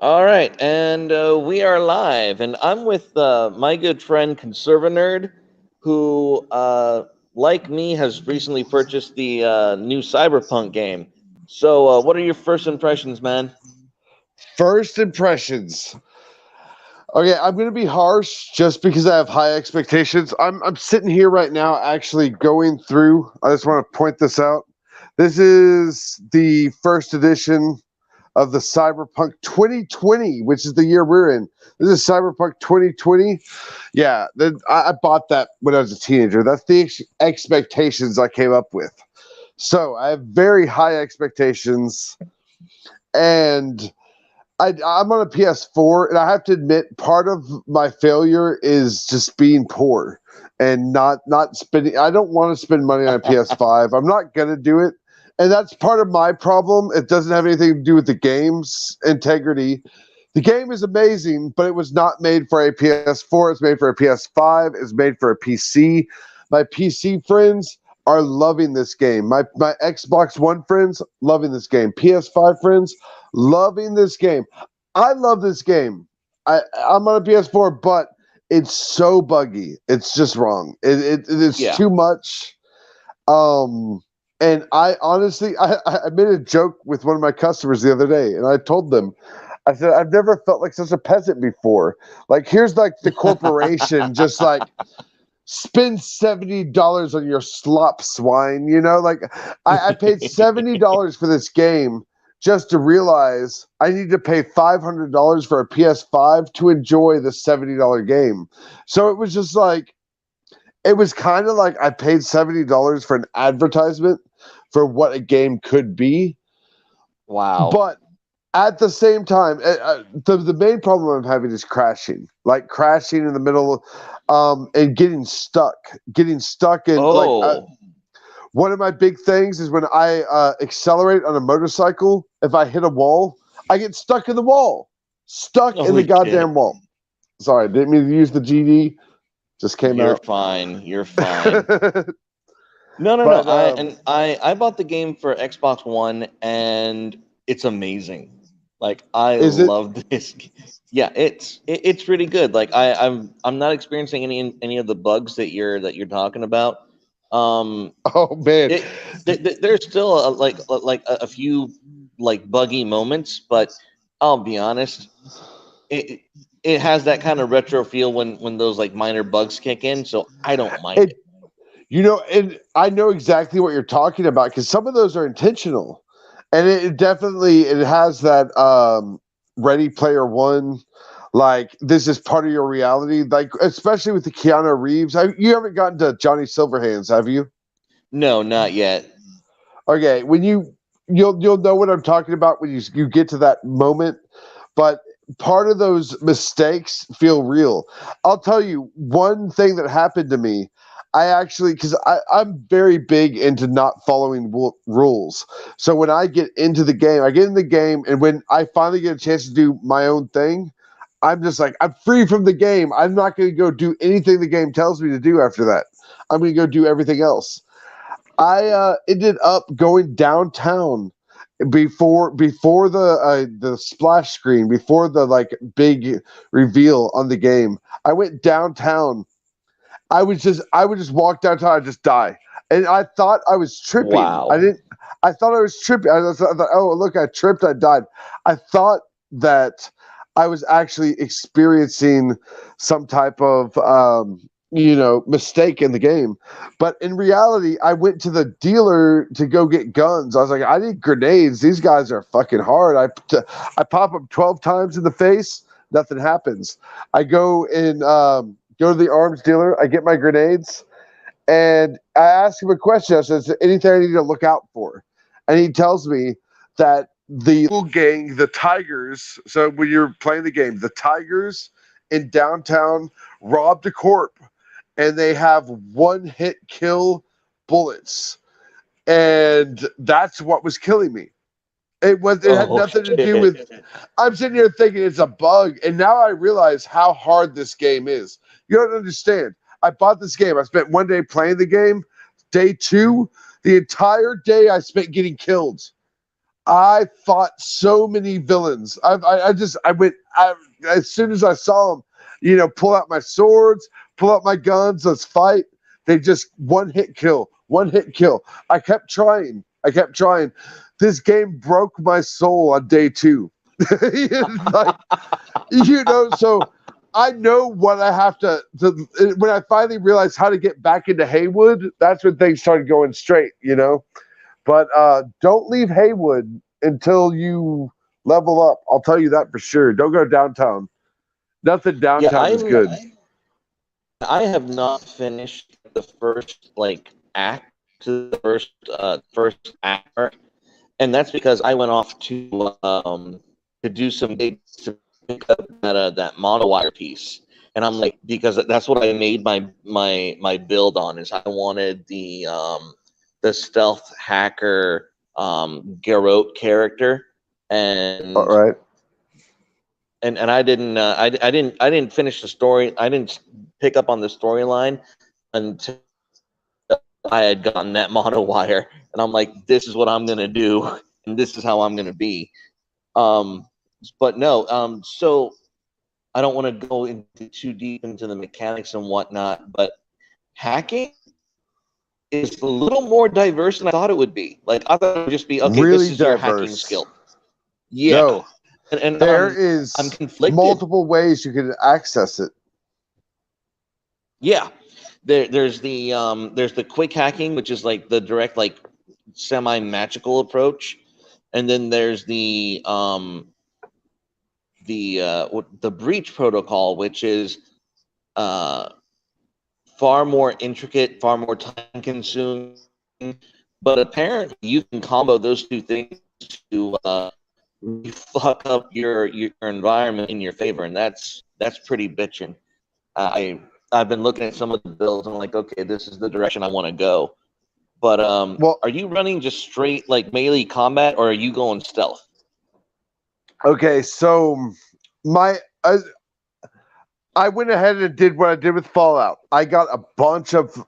All right, and we are live, and I'm with my good friend Conservinerd, who, like me, has recently purchased the new Cyberpunk game. So, what are your first impressions, man? First impressions. Okay, I'm gonna be harsh just because I have high expectations. I'm sitting here right now actually going through. I just want to point this out. This is the first edition of the Cyberpunk 2020, which is the year we're in. This is Cyberpunk 2020. Yeah, I bought that when I was a teenager. That's the expectations I came up with. So I have very high expectations, and I'm on a PS4, and I have to admit, part of my failure is just being poor and not spending. I don't want to spend money on a PS5. I'm not gonna do it, and that's part of my problem. It doesn't have anything to do with the game's integrity. The game is amazing, but it was not made for a PS4. It's made for a PS5. It's made for a PC. My PC friends are loving this game. My Xbox One friends loving this game. PS5 friends loving this game. I love this game. I'm on a PS4, but it's so buggy. It's just wrong. It is Yeah. too much. Um, and I honestly, I made a joke with one of my customers the other day, and I told them, I said, I've never felt like such a peasant before. Like, here's like the corporation just like spend $70 on your slop swine, like I paid $70 for this game just to realize I need to pay $500 for a PS5 to enjoy the $70 game. So it was just like it was kind of like I paid $70 for an advertisement for what a game could be. Wow. But at the same time, the main problem I'm having is crashing, like crashing in the middle, and getting stuck in like Oh. one of my big things is when I accelerate on a motorcycle. If I hit a wall, I get stuck in the wall, stuck in the Holy shit. goddamn wall. Sorry, didn't mean to use the GD. Just came You're out. fine. You're fine. No, no, no. But I bought the game for Xbox One, and it's amazing. Like, I is it? love this. Yeah, it's really good. Like, I'm not experiencing any of the bugs that you're talking about. Um, Oh man, it there's still a few like buggy moments, but I'll be honest, it it has that kind of retro feel when those like minor bugs kick in, so I don't mind it it. and I know exactly what you're talking about because some of those are intentional, and it definitely it has that Ready Player One, like this is part of your reality, like especially with the Keanu Reeves. You haven't gotten to Johnny Silverhands, have you? No, not yet. Okay, when you'll know what I'm talking about when you get to that moment, but part of those mistakes feel real. I'll tell you one thing that happened to me. I actually, because I'm very big into not following rules. So when I get into the game, I get in the game, and when I finally get a chance to do my own thing, I'm just like, I'm free from the game. I'm not going to go do anything the game tells me to do after that. I'm going to go do everything else. I ended up going downtown before the splash screen, before the like big reveal on the game. I went downtown. I would just walk downtown. I just die, and I thought I was tripping. I Wow. didn't. I thought I was tripping. I thought, oh look, I tripped. I died. I thought that I was actually experiencing some type of mistake in the game. But in reality, I went to the dealer to go get guns. I was like, I need grenades. These guys are fucking hard. I pop them 12 times in the face. Nothing happens. I go to the arms dealer. I get my grenades, and I ask him a question. I said, "Is there anything I need to look out for?" And he tells me that the local gang, the Tigers. So when you're playing the game, the Tigers in downtown robbed a corp, and they have one hit kill bullets, and that's what was killing me. It had Oh nothing to do shit. with. I'm sitting here thinking it's a bug, and now I realize how hard this game is. You don't understand. I bought this game. I spent one day playing the game. Day two, the entire day I spent getting killed. I fought so many villains. As soon as I saw them, pull out my swords, pull out my guns, let's fight. They just one hit kill, one hit kill. I kept trying. I kept trying. This game broke my soul on day 2. Like, so I know what I have to. When I finally realized how to get back into Haywood, that's when things started going straight, But don't leave Haywood until you level up. I'll tell you that for sure. Don't go downtown. Nothing Yeah, downtown is good. I have not finished the first act to the first act, and that's because I went off to do some gigs to pick up that monowire piece, and I'm like, because that's what I made my build on, is I wanted the stealth hacker Garrote character, All and right. I didn't finish the story. I didn't pick up on the storyline until I had gotten that monowire, and I'm like, this is what I'm gonna do, and this is how I'm gonna be. Um, but no, so I don't want to go into too deep into the mechanics and whatnot, but hacking is a little more diverse than I thought it would be. Like, I thought it would just be, okay, this Really is your hacking diverse. skill. Yeah, No, and there I'm is conflicted. multiple ways you can access it. Yeah, there's the quick hacking, which is like the direct semi magical approach, and then there's the breach protocol, which is uh far more intricate, far more time consuming, but apparently you can combo those two things to fuck up your environment in your favor, and that's pretty bitching. I've been looking at some of the builds and I'm like, okay, this is the direction I want to go. But Well, are you running just straight melee combat, or are you going stealth? okay, so my I went ahead and did what I did with Fallout. I got a bunch of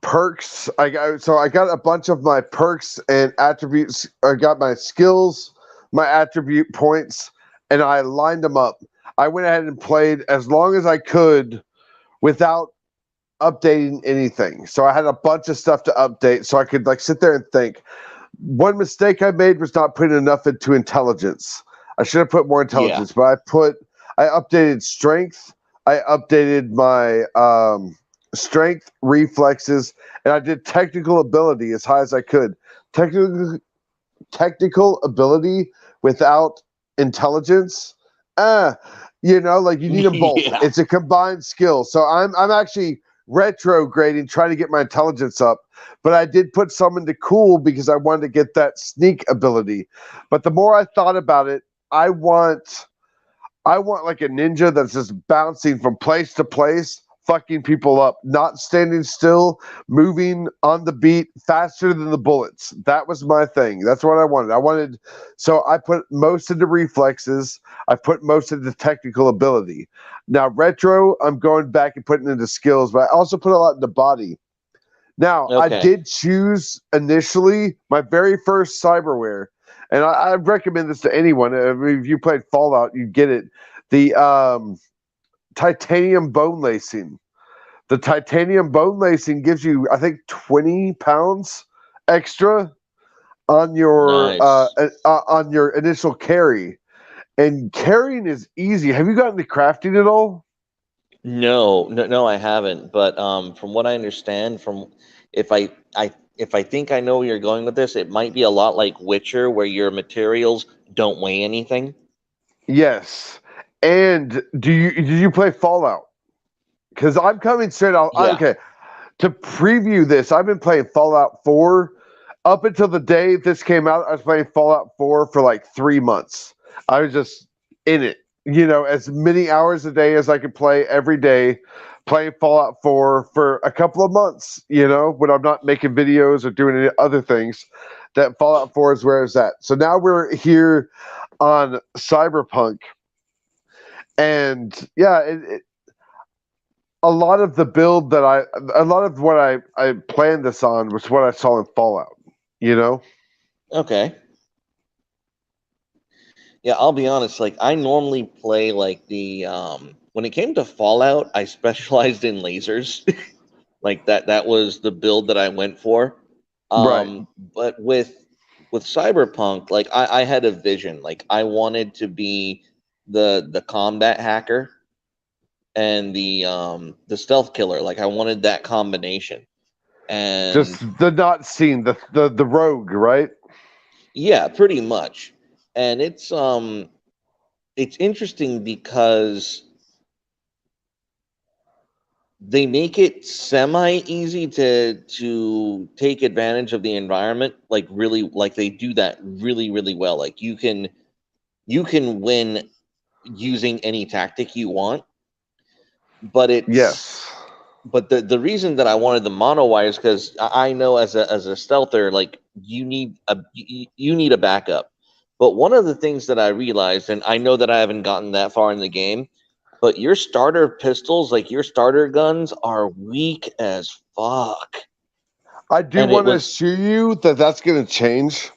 perks. I got a bunch of my perks and attributes. I got my skills, my attribute points, and I lined them up. I went ahead and played as long as I could without updating anything. So I had a bunch of stuff to update so I could sit there and think. One mistake I made was not putting enough into intelligence. I should have put more Yeah. intelligence, but I updated strength. I updated my strength, reflexes, and I did technical ability as high as I could. Technical ability without intelligence, you need them both. Yeah. It's a combined skill. So I'm actually retrograding, trying to get my intelligence up. But I did put some into cool because I wanted to get that sneak ability. But the more I thought about it, I want like a ninja that's just bouncing from place to place, fucking people up, not standing still, moving on the beat faster than the bullets. That was my thing. That's what I wanted. So I put most into reflexes. I put most into technical ability. Now, retro, I'm going back and putting into skills, but I also put a lot into body. Now, I Okay. did choose initially my very first cyberware, and I recommend this to anyone. I mean, if you played Fallout, you get it. The titanium bone lacing. The titanium bone lacing gives you, I think, 20 pounds extra Nice. on your initial carry, and carrying is easy. Have you gotten to crafting at all? No, no, no, I haven't. But from what I understand, if I think I know where you're going with this, it might be a lot like Witcher, where your materials don't weigh anything. Yes. And did you play Fallout? Because I'm coming straight out. Yeah. Okay, to preview this, I've been playing Fallout 4 up until the day this came out. I was playing Fallout 4 for like 3 months. I was just in it, as many hours a day as I could play every day, playing Fallout 4 for a couple of months, when I'm not making videos or doing any other things. That Fallout 4 is where it's at. So now we're here on Cyberpunk. And yeah, a lot of the build a lot of what I planned this on was what I saw in Fallout, you know? Okay. Yeah, I'll be honest. Like, I normally play like the when it came to Fallout, I specialized in lasers. Like that was the build that I went for. Right. But with Cyberpunk, like I had a vision. Like I wanted to be the combat hacker and the stealth killer. Like I wanted that combination. Just And the not scene, the rogue, right? yeah, pretty much. And it's interesting because they make it semi easy to take advantage of the environment, like really, like they do that really well. Like you can win using any tactic you want, but it's Yes. but the reason that I wanted the mono wire is because I know as a stealther, like you need a backup. But one of the things that I realized, and I know that I haven't gotten that far in the game, but your starter pistols, like your starter guns, are weak as fuck. I do And it want to was assure you that that's going to change.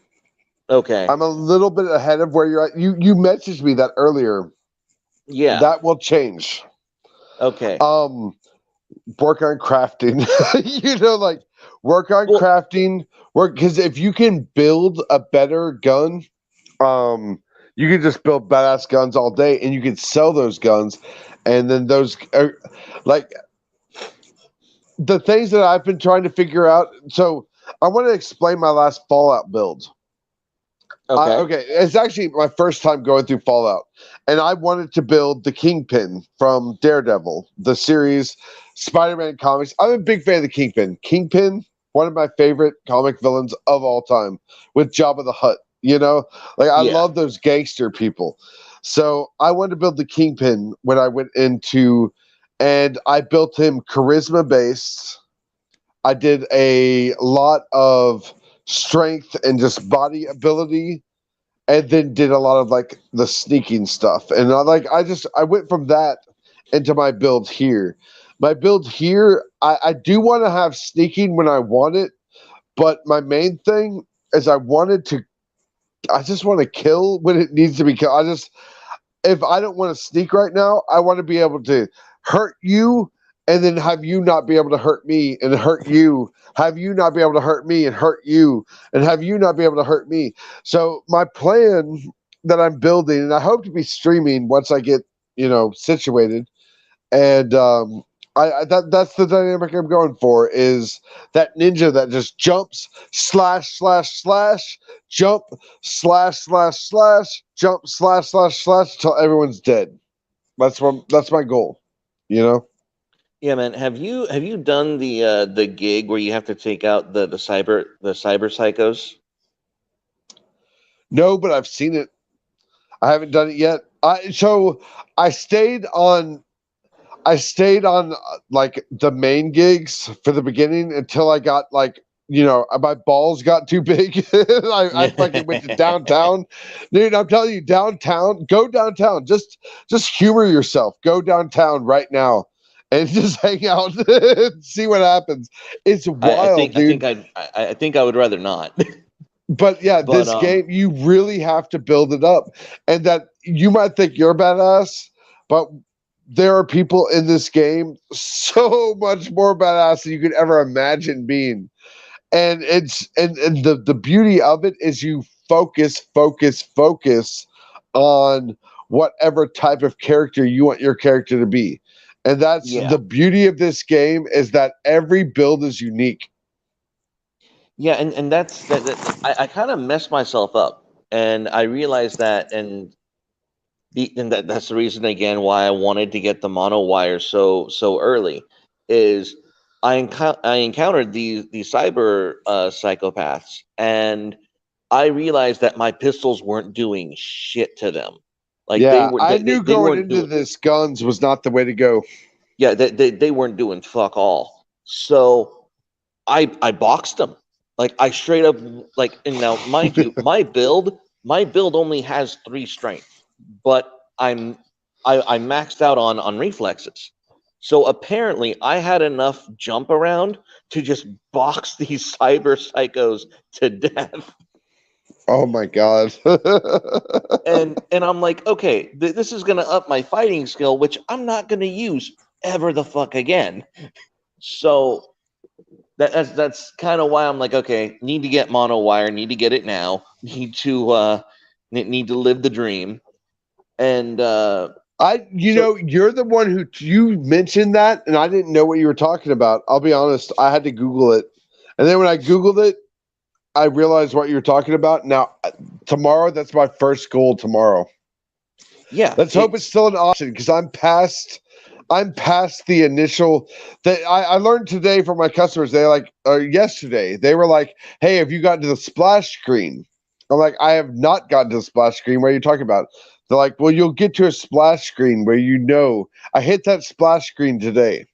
okay. I'm a little bit ahead of where you're at. You messaged me that earlier. Yeah. That will change. Okay. Um, Work on crafting. Like work on Well, crafting. Work because if you can build a better gun, you can just build badass guns all day, and you can sell those guns, and then those are like the things that I've been trying to figure out. So I want to explain my last Fallout build. okay. Okay, it's actually my first time going through Fallout, and I wanted to build the Kingpin from Daredevil, the series, Spider-Man comics. I'm a big fan of the Kingpin. Kingpin, one of my favorite comic villains of all time, with Jabba the Hutt. Like I Yeah. love those gangster people. So I wanted to build the Kingpin when I went into, and I built him charisma based. I did a lot of strength and just body ability, and then did a lot of like the sneaking stuff. And I went from that into my build here. My build here, I do want to have sneaking when I want it, but my main thing is I just want to kill when it needs to be killed. If I don't want to sneak right now, I want to be able to hurt you and then have you not be able to hurt me and hurt you, have you not be able to hurt me and hurt you, and have you not be able to hurt me. So my plan that I'm building, and I hope to be streaming once I get, situated, and that's the dynamic I'm going for is that ninja that just jumps slash jump jump slash until everyone's dead. That's my goal. You know. Yeah, man. Have you done the gig where you have to take out the cyber psychos? No, but I've seen it. I haven't done it yet. I stayed on like the main gigs for the beginning until I got like my balls got too big. I fucking went to downtown, dude. I'm telling you, downtown. Go downtown. Just humor yourself. Go downtown right now and just hang out and see what happens. It's I wild, think I dude. think I think I would rather not. But yeah, But this game you really have to build it up, and that you might think you're badass, but there are people in this game so much more badass than you could ever imagine being. And and the beauty of it is you focus on whatever type of character you want your character to be. And that's yeah. the beauty of this game is that every build is unique. Yeah, and I kind of messed myself up, and I realized that, and that's the reason again why I wanted to get the mono wire so early, is I encountered these cyber psychopaths, and I realized that my pistols weren't doing shit to them, like Yeah, I knew they going weren't into doing this guns was not the way to go. yeah they weren't doing fuck all. So I boxed them. Like I straight up like and now mind you, my build only has 3 strength, but I maxed out on reflexes. So apparently I had enough jump around to just box these cyber psychos to death. Oh my god. And I'm like, okay, this is gonna up my fighting skill, which I'm not gonna use ever the fuck again. So that's kind of why I'm like, okay, need to get mono wire, need to get it now, need to live the dream, and so You're the one who you mentioned that, and I didn't know what you were talking about. I'll be honest, I had to Google it, and then when I Googled it, I realized what you were talking about. Now, tomorrow, that's my first goal tomorrow. yeah, Let's hope it's still an option because I'm past the initial that I learned today from my customers. They like or yesterday they were like, "Hey, have you gotten to the splash screen?" I'm like, "I have not gotten to the splash screen. What are you talking about?" They're like, "Well, you'll get to a splash screen where I hit that splash screen today.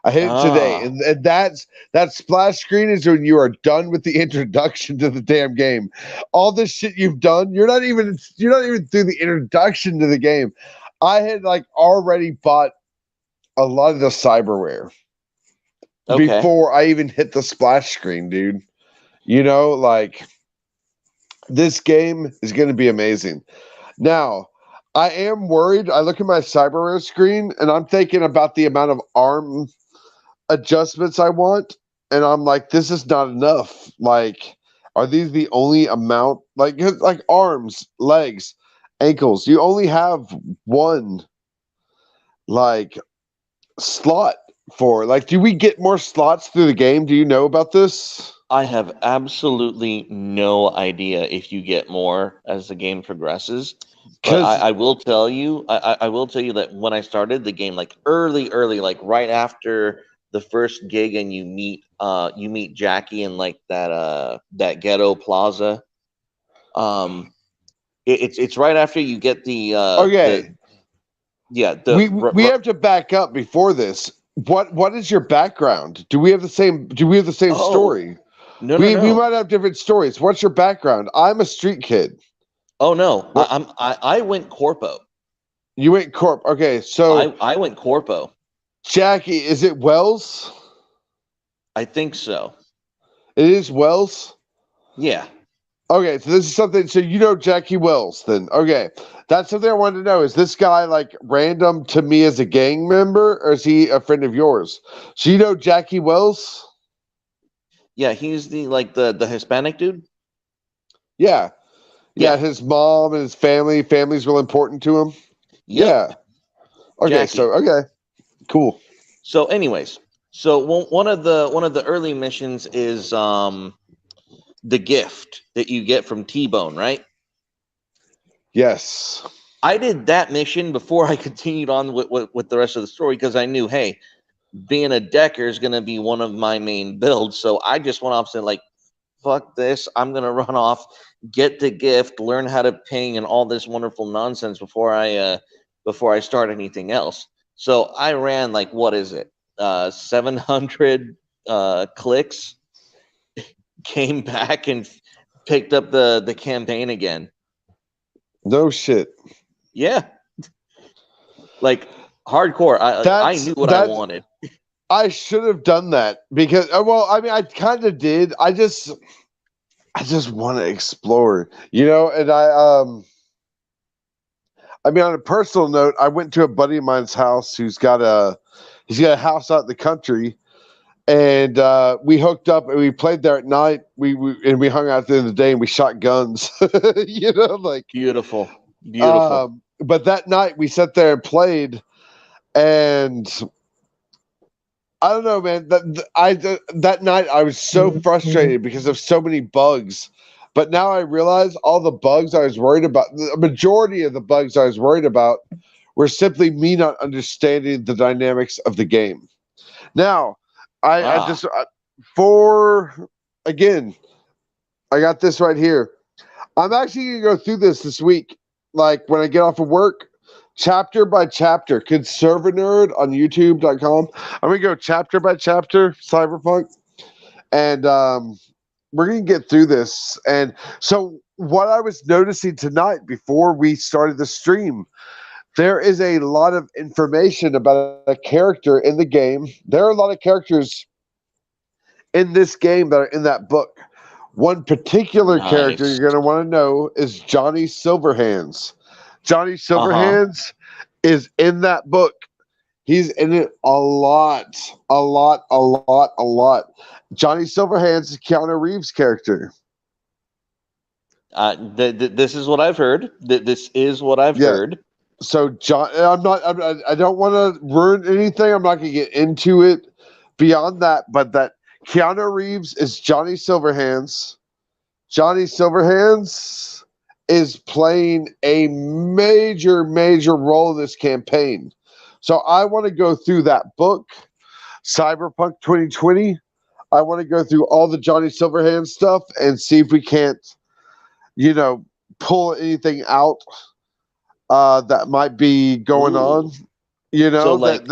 I hit it today, ah, and that splash screen is when you are done with the introduction to the damn game. All this shit you've done, you're not even through the introduction to the game. I had like already bought a lot of the cyberware okay, before I even hit the splash screen, dude. Like this game is going to be amazing. Now, I am worried. I look at my cyberware screen and I'm thinking about the amount of arm adjustments I want, and I'm like, this is not enough. Like, are these the only amount? Like arms, legs, ankles. You only have one like slot for. Like, do we get more slots through the game? Do you know about this? I have absolutely no idea if you get more as the game progresses. But Because I will tell you that when I started the game, like early, like right after the first gig, and you meet Jackie in like that ghetto plaza. Um, it's right after you get the okay, yeah we have to back up before this. What is your background? Do we have the same oh story? We no. might have different stories. What's your background? I'm a street kid. Oh no, What I went corpo. you went corp? Okay, so I went corpo. Jackie, is it Wells? I think so. It is Wells. Yeah. Okay, so this is something. So you know Jackie Wells, then? Okay, that's something I wanted to know. Is this guy like random to me as a gang member, or is he a friend of yours? So you know Jackie Wells? Yeah, he's the Hispanic dude. Yeah, yeah. Yeah. His mom and his family's real important to him. Yep. Yeah. Okay, Jackie. so cool. So anyways, so one of the early missions is the gift that you get from T-Bone, right? Yes. I did that mission before I continued on with the rest of the story because I knew, hey, being a decker is going to be one of my main builds. So I just went off and said, like, fuck this. I'm going to run off, get the gift, learn how to ping and all this wonderful nonsense before I start anything else. So I ran like, what is it? 700 clicks, came back and picked up the campaign again. No shit. Yeah. Like hardcore. I That's knew what I that's. wanted. I should have done that because well, I mean, I kind of did. I just want to explore, and I mean, on a personal note, I went to a buddy of mine's house he's got a house out in the country, and we hooked up and we played there at night. We hung out there in the day and we shot guns, like. Beautiful. Beautiful. But that night we sat there and played, and I don't know, man. That night I was so frustrated because of so many bugs. But now I realize all the bugs I was worried about, the majority of the bugs I was worried about were simply me not understanding the dynamics of the game. Now, I Ah. just for again, I got this right here. I'm actually gonna go through this week, like when I get off of work, chapter by chapter. Conservinerd on YouTube.com. I'm gonna go chapter by chapter, Cyberpunk, and we're gonna get through this. And so, what I was noticing tonight before we started the stream, there is a lot of information about a character in the game. There are a lot of characters in this game that are in that book. One particular character Nice. you're going to want to know is Johnny Silverhands. Johnny Uh-huh. Silverhands is in that book. He's in it a lot, a lot, a lot, a lot. Johnny Silverhands is Keanu Reeves' character. This is what I've heard. This is what I've Yeah. heard. So John, I don't want to ruin anything. I'm not going to get into it beyond that. But that Keanu Reeves is Johnny Silverhands. Johnny Silverhands is playing a major, major role in this campaign. So I want to go through that book, Cyberpunk 2020. I want to go through all the Johnny Silverhands stuff and see if we can't, you know, pull anything out that might be going Ooh. on. You So know, like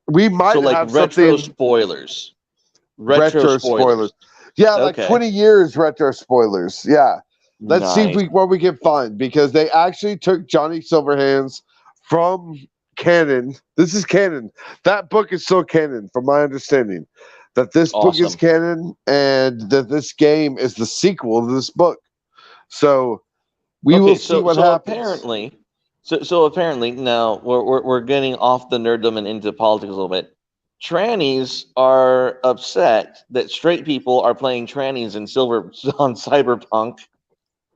we might have retro something spoilers. Retro retro spoilers. spoilers. Yeah, like Okay. 20 years retro spoilers. Yeah. Let's see if Nice. what we can find because they actually took Johnny Silverhands from canon. This is canon. That book is still canon, from my understanding. That this book is Awesome. canon and that this game is the sequel to this book. So we will Okay, see what so happens. apparently, so apparently now we're getting off the nerddom and into politics a little bit. Trannies are upset that straight people are playing trannies in silver on Cyberpunk.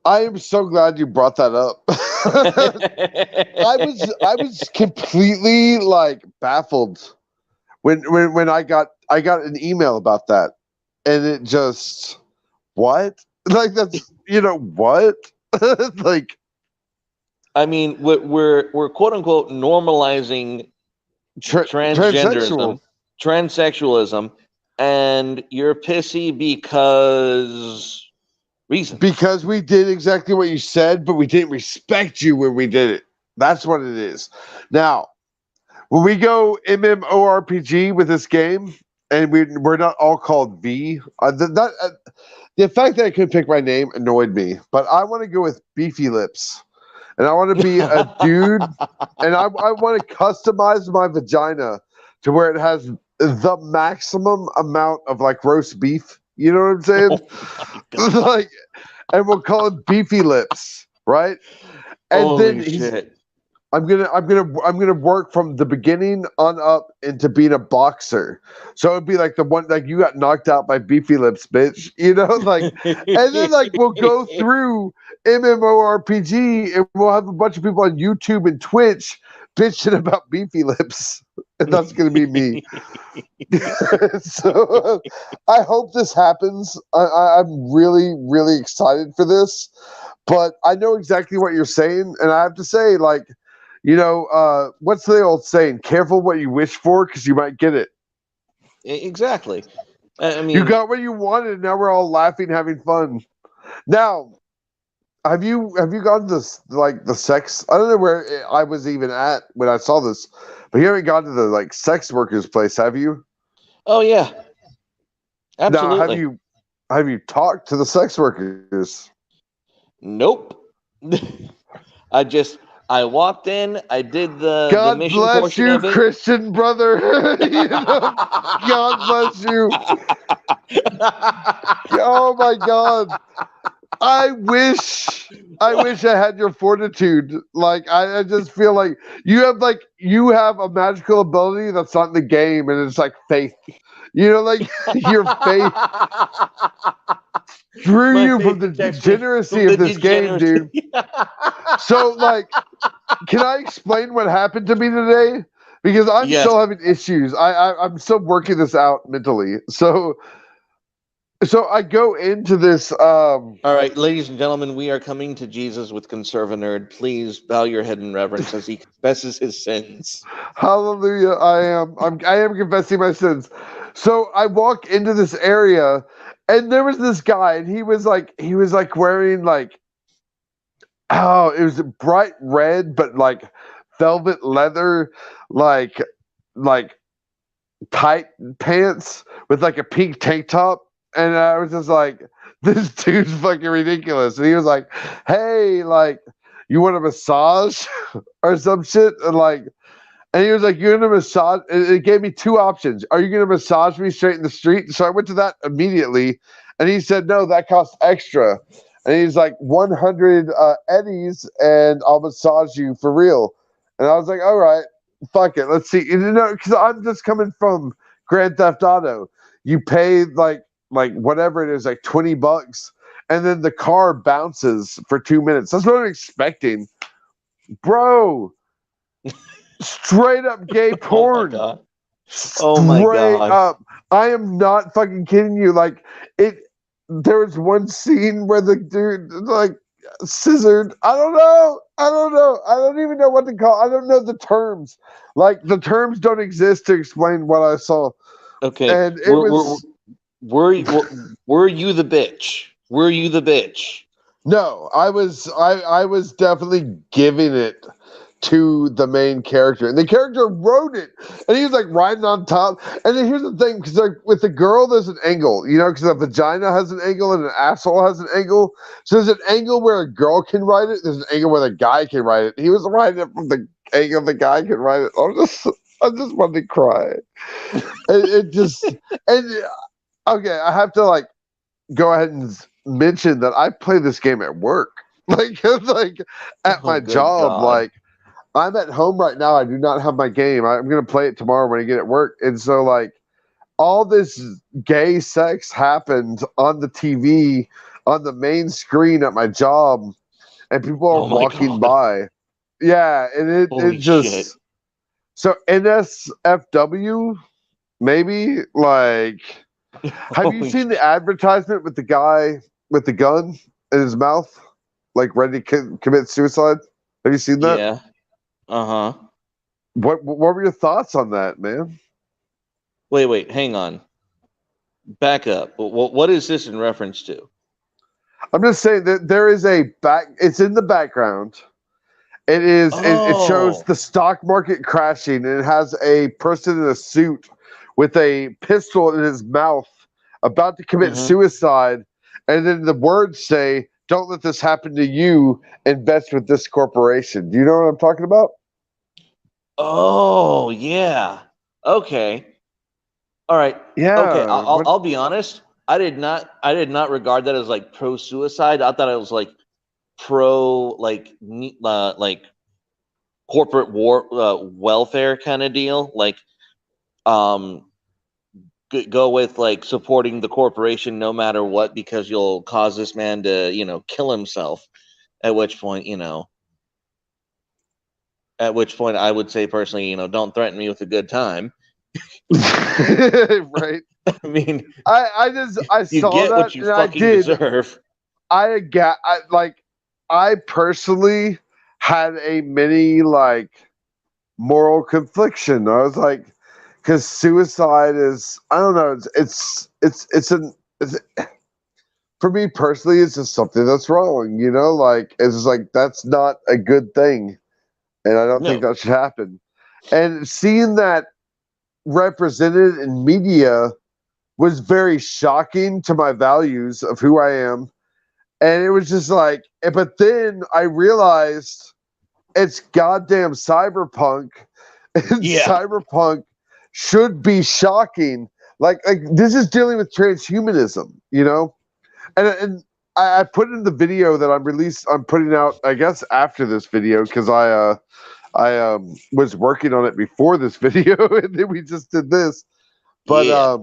I am so glad you brought that up. I was completely like baffled when I got an email about that, and it just what like that's what like I mean, we're quote unquote normalizing transsexual transgenderism, transsexualism, and you're pissy because reasons. because we did exactly what you said, but we didn't respect you when we did it. That's what it is. Now, when we go MMORPG with this game, and we're not all called V, the fact that I couldn't pick my name annoyed me. But I want to go with Beefy Lips, and I want to be a dude, and I want to customize my vagina to where it has the maximum amount of like roast beef. You know what I'm saying? Oh my god. Like, and we'll call it Beefy Lips, right? And then Holy shit. I'm gonna work from the beginning on up into being a boxer. So it'd be like the one like you got knocked out by Beefy Lips, bitch. You know, like, and then like we'll go through MMORPG and we'll have a bunch of people on YouTube and Twitch bitching about Beefy Lips, and that's gonna be me. So I hope this happens. I'm really, really excited for this, but I know exactly what you're saying, and I have to say, like, what's the old saying? Careful what you wish for, because you might get it. Exactly. I You mean, got what you wanted. Now we're all laughing, having fun. Now, have you gone to like the sex? I don't know where I was even at when I saw this, but you haven't gone to the like sex workers place, have you? oh yeah, Now, have absolutely. you have you talked to the sex workers? Nope. I just I walked in, I did the God mission bless portion you, of it. Christian brother. God bless you. Oh my God. I wish I had your fortitude. Like I just feel like you have a magical ability that's not in the game, and it's like faith. Like your faith drew My you from faith the protects me degeneracy from of the this game, dude. degeneracy. So like, can I explain what happened to me today? Because I'm Yes. still having issues. I'm still working this out mentally. So I go into this. All right, ladies and gentlemen, we are coming to Jesus with Conservinerd. Please bow your head in reverence as he confesses his sins. Hallelujah! I am confessing my sins. So I walk into this area, and there was this guy, and he was like wearing like, oh, it was bright red, but like velvet leather, like tight pants with like a pink tank top. And I was just like, this dude's fucking ridiculous. And he was like, hey, like, you want a massage or some shit? And he was like, you're gonna massage. It gave me two options. Are you gonna massage me straight in the street? So I went to that immediately. And he said, no, that costs extra. And he's like, 100 eddies, and I'll massage you for real. And I was like, all right, fuck it. Let's see. Because I'm just coming from Grand Theft Auto. You pay like whatever it is, like $20, and then the car bounces for 2 minutes. That's what I'm expecting. Bro, straight up gay Oh my porn. god. Oh my Straight god. up. I am not fucking kidding you. Like it there was one scene where the dude like scissored. I don't know. I don't know. I don't even know what to call. I don't know the terms. Like the terms don't exist to explain what I saw. Okay. And it was Were you the bitch? Were you the bitch? no, I was definitely giving it to the main character, and the character wrote it, and he was like riding on top. And then here's the thing, because like with the girl, there's an angle, because a vagina has an angle and an asshole has an angle. So there's an angle where a girl can ride it. There's an angle where the guy can ride it. He was riding it from the angle the guy can ride it. I just wanted to cry. It just and okay, I have to like go ahead and mention that I play this game at work, like at Oh my good job, god. like. I'm at home right now. I do not have my game. I'm going to play it tomorrow when I get at work. And so, like, all this gay sex happened on the TV, on the main screen at my job, and people are Oh my walking god. by. Yeah, and it Holy shit. just. So, NSFW, maybe? Like, have you Holy seen the shit. advertisement with the guy with the gun in his mouth, like ready to commit suicide? Have you seen that? Yeah. Uh-huh. What were your thoughts on that, man? Wait, hang on. Back up. What is this in reference to? I'm just saying that there is a back. It's in the background. It shows Oh. the stock market crashing, and it has a person in a suit with a pistol in his mouth, about to commit Mm-hmm. suicide. And then the words say, "Don't let this happen to you. Invest with this corporation." Do you know what I'm talking about? Oh, yeah. Okay. All right. Okay. Yeah. I'll be honest. I did not regard that as like pro suicide. I thought it was like pro like corporate war welfare kind of deal. Like um go with like supporting the corporation no matter what because you'll cause this man to kill himself. At which point I would say personally, don't threaten me with a good time. Right. I mean, I you saw get that what you and I fucking did. deserve. I personally had a mini like moral confliction. I was like, because suicide is, I don't know, for me personally, it's just something that's wrong, like it's just like that's not a good thing, and I don't think No. that should happen. And seeing that represented in media was very shocking to my values of who I am. And it was just like, but then I realized it's goddamn cyberpunk, and Yeah. cyberpunk should be shocking. Like this is dealing with transhumanism, And I put in the video that I'm putting out, I guess, after this video, because I was working on it before this video, and then we just did this. But Yeah.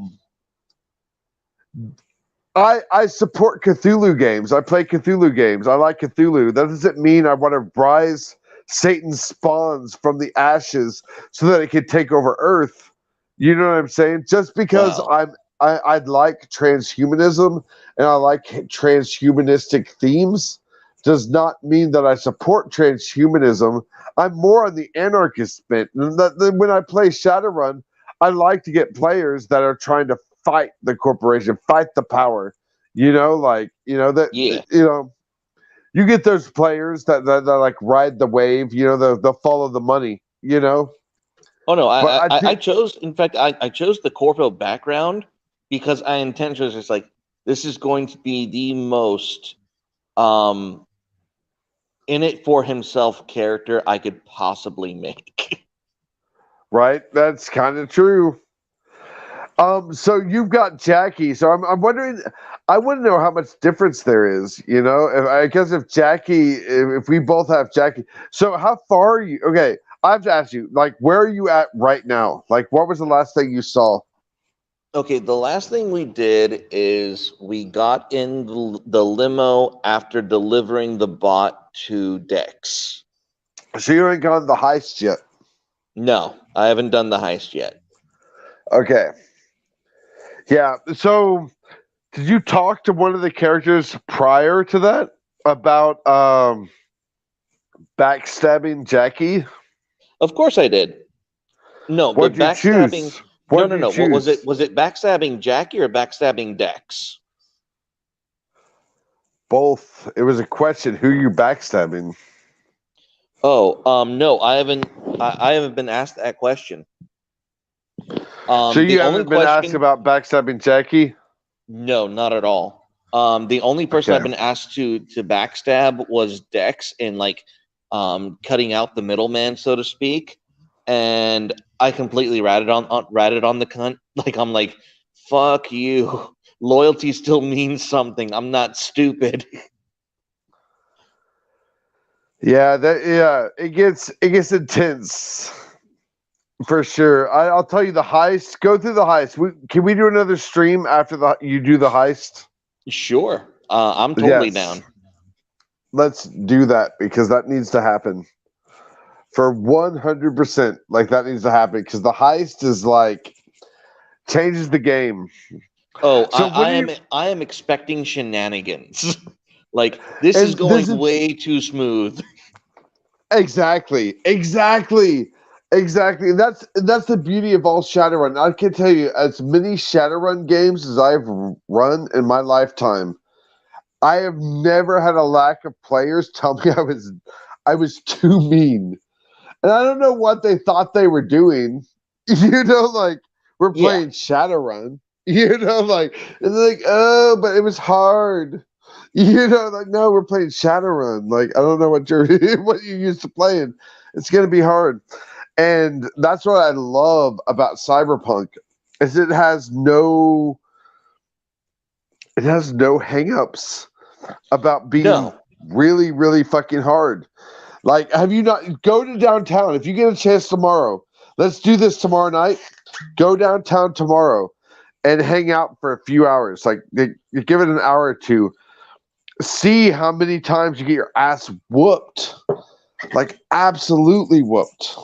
I support Cthulhu games. I play Cthulhu games. I like Cthulhu. That doesn't mean I want to rise Satan's spawns from the ashes so that it can take over Earth. You know what I'm saying? Just because Well, I like transhumanism and I like transhumanistic themes does not mean that I support transhumanism. I'm more on the anarchist bent. When I play Shadowrun, I like to get players that are trying to fight the corporation, fight the power. yeah. You get those players that like ride the wave. They'll follow the money. Oh no, But I I think chose. In fact, I chose the corpo background because I intentionally was just like, this is going to be the most um in it for himself character I could possibly make. right, that's kind of true. So you've got Jackie. So I'm wondering. I want to know how much difference there is. You know, I guess if Jackie, if we both have Jackie. So how far are you? Okay, I have to ask you. Like, where are you at right now? Like, what was the last thing you saw? Okay, the last thing we did is we got in the limo after delivering the bot to Dex. So you ain't gone the heist yet. No, I haven't done the heist yet. Okay. Yeah. So did you talk to one of the characters prior to that about backstabbing Jackie? Of course I did. No, the What'd you backstabbing. choose? No, What'd no, you no. What was it? choose? Was it backstabbing Jackie or backstabbing Dex? Both. It was a question. Who you backstabbing? Oh, no, I haven't. I haven't been asked that question. So The you only haven't been asked question. about backstabbing Jackie? No, not at all. The only person Okay. I've been asked to backstab was Dex in like cutting out the middleman, so to speak, and I completely ratted on the cunt. Like I'm like, fuck you. Loyalty still means something. I'm not stupid. Yeah, it gets intense for sure. I'll tell you the heist. Go through the heist. Can we do another stream after you do the heist? Sure, I'm totally Yes. down. Let's do that because that needs to happen for 100%. Like that needs to happen because the heist is like changes the game. Oh, So what do you? I am expecting shenanigans. Like this is And this going is way too smooth. exactly. That's the beauty of all Shadowrun. I can tell you, as many Shadowrun games as I've run in my lifetime, I have never had a lack of players tell me I was too mean. And I don't know what they thought they were doing. You know, like we're Yeah. playing Shadowrun. You know, like and they're like, oh, but it was hard. You know, like no, we're playing Shadowrun. Like I don't know what you're what you used to playing. It's gonna be hard. And that's what I love about Cyberpunk is it has no hangups about being No. really, really fucking hard. Like, have you not go to downtown if you get a chance tomorrow? Let's do this tomorrow night. Go downtown tomorrow and hang out for a few hours. Like, you give it an hour or two. See how many times you get your ass whooped. Like, absolutely whooped.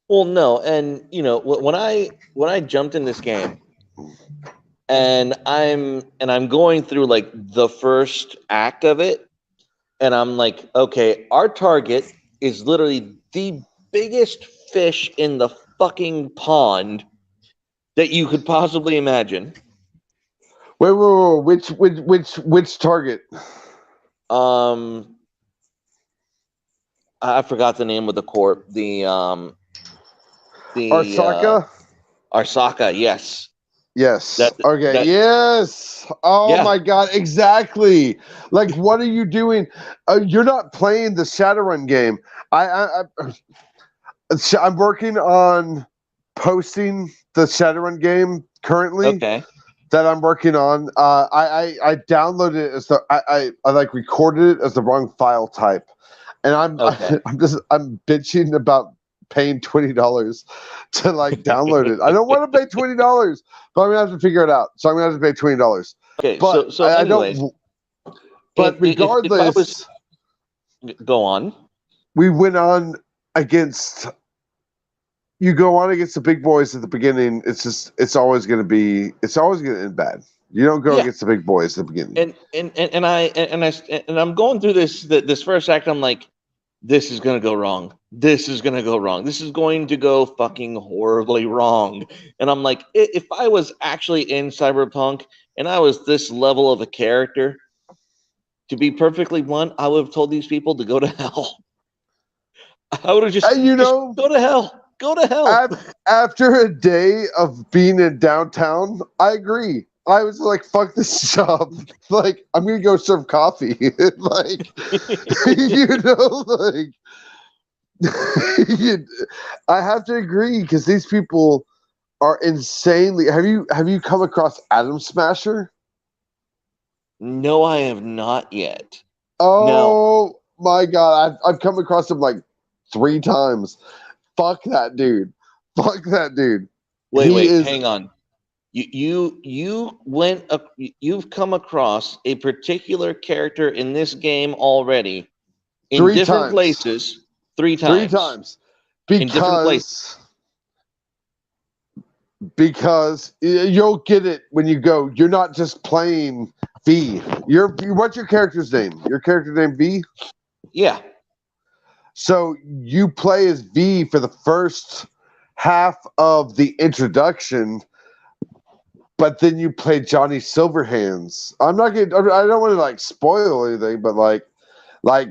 Well, no, and you know when I jumped in this game and I'm going through like the first act of it, and I'm like, okay, our target is literally the biggest fish in the fucking pond that you could possibly imagine. Wait. Which target? Um, I forgot the name of the corp. The Arsaka? Arsaka. Yes, Yes. that Okay. that Yes. Oh yeah. my God. Exactly. Like, what are you doing? You're not playing the Shadowrun game. I'm working on posting the Shadowrun game currently Okay. that I'm working on. I downloaded it as I like recorded it as the wrong file type, and Okay. I'm bitching about paying $20 to like download it. I don't want to pay $20, but I'm gonna have to figure it out. So I'm gonna have to pay $20. Okay. But So I anyways, don't. But if I was regardless, go on. we went on against you go on against the big boys at the beginning, it's always gonna end bad. You don't go Yeah. against the big boys at the beginning. And I'm going through this first act. I'm like, this is gonna go wrong. This is gonna go wrong. This is going to go fucking horribly wrong. And I'm like, if I was actually in Cyberpunk and I was this level of a character, to be perfectly blunt, I would have told these people to go to hell. I would have And you just know, go to hell. Go to hell. after a day of being in downtown, I agree. I was like, fuck this job. Like, I'm gonna go serve coffee. Like, you know, like I have to agree because these people are insanely. Have you come across Atom Smasher? No, I have not yet. Now, Oh my god, I've come across him like 3 times. Fuck that dude. Fuck that dude. He wait, is hang on. You've come across a particular character in this game already in three different times. places 3 Three times times. in different places. Because you'll get it when you go. You're not just playing V. What's your character's name? Your character name V? Yeah. So you play as V for the first half of the introduction, but then you play Johnny Silverhands. I'm not gonna. I don't want to like spoil anything, but like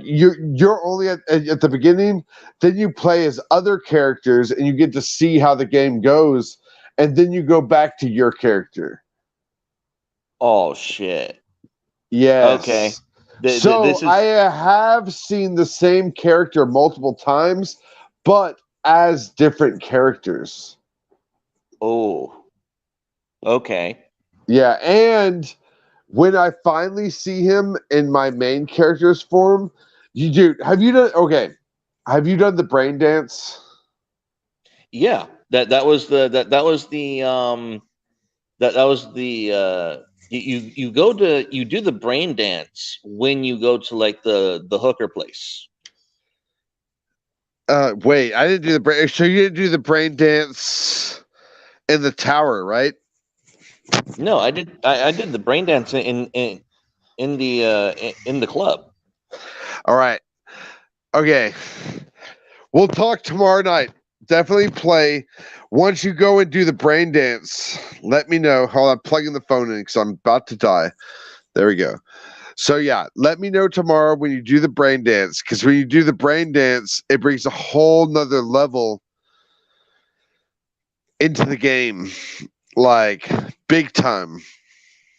you're only at the beginning. Then you play as other characters, and you get to see how the game goes, and then you go back to your character. Oh shit. Okay. Yes. So This I is have seen the same character multiple times, but as different characters. oh. Okay. Yeah, and when I finally see him in my main character's form, have you done okay? Have you done the brain dance? Yeah. That was the that was the that was the you go to you do the brain dance when you go to like the hooker place. Wait, I didn't do the brain. So you didn't do the brain dance in the tower, right? No, I did the brain dance in the club. All right. Okay. We'll talk tomorrow night. Definitely play. Once you go and do the brain dance, let me know. Hold on, I'm plugging the phone in because I'm about to die. There we go. So yeah, let me know tomorrow when you do the brain dance, because when you do the brain dance, it brings a whole nother level into the game, like big time.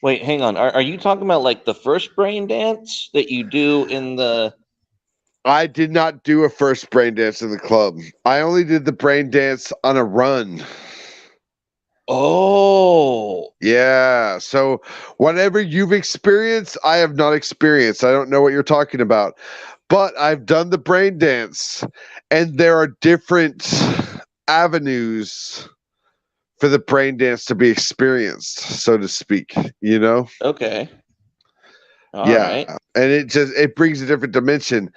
Wait, hang on. Are you talking about like the first brain dance that you do in the? I did not do a first brain dance in the club. I only did the brain dance on a run. Oh, Yeah. So whatever you've experienced, I have not experienced. I don't know what you're talking about. But I've done the brain dance, and there are different avenues for the brain dance to be experienced, so to speak, you know? okay. All Yeah. right. And it brings a different dimension.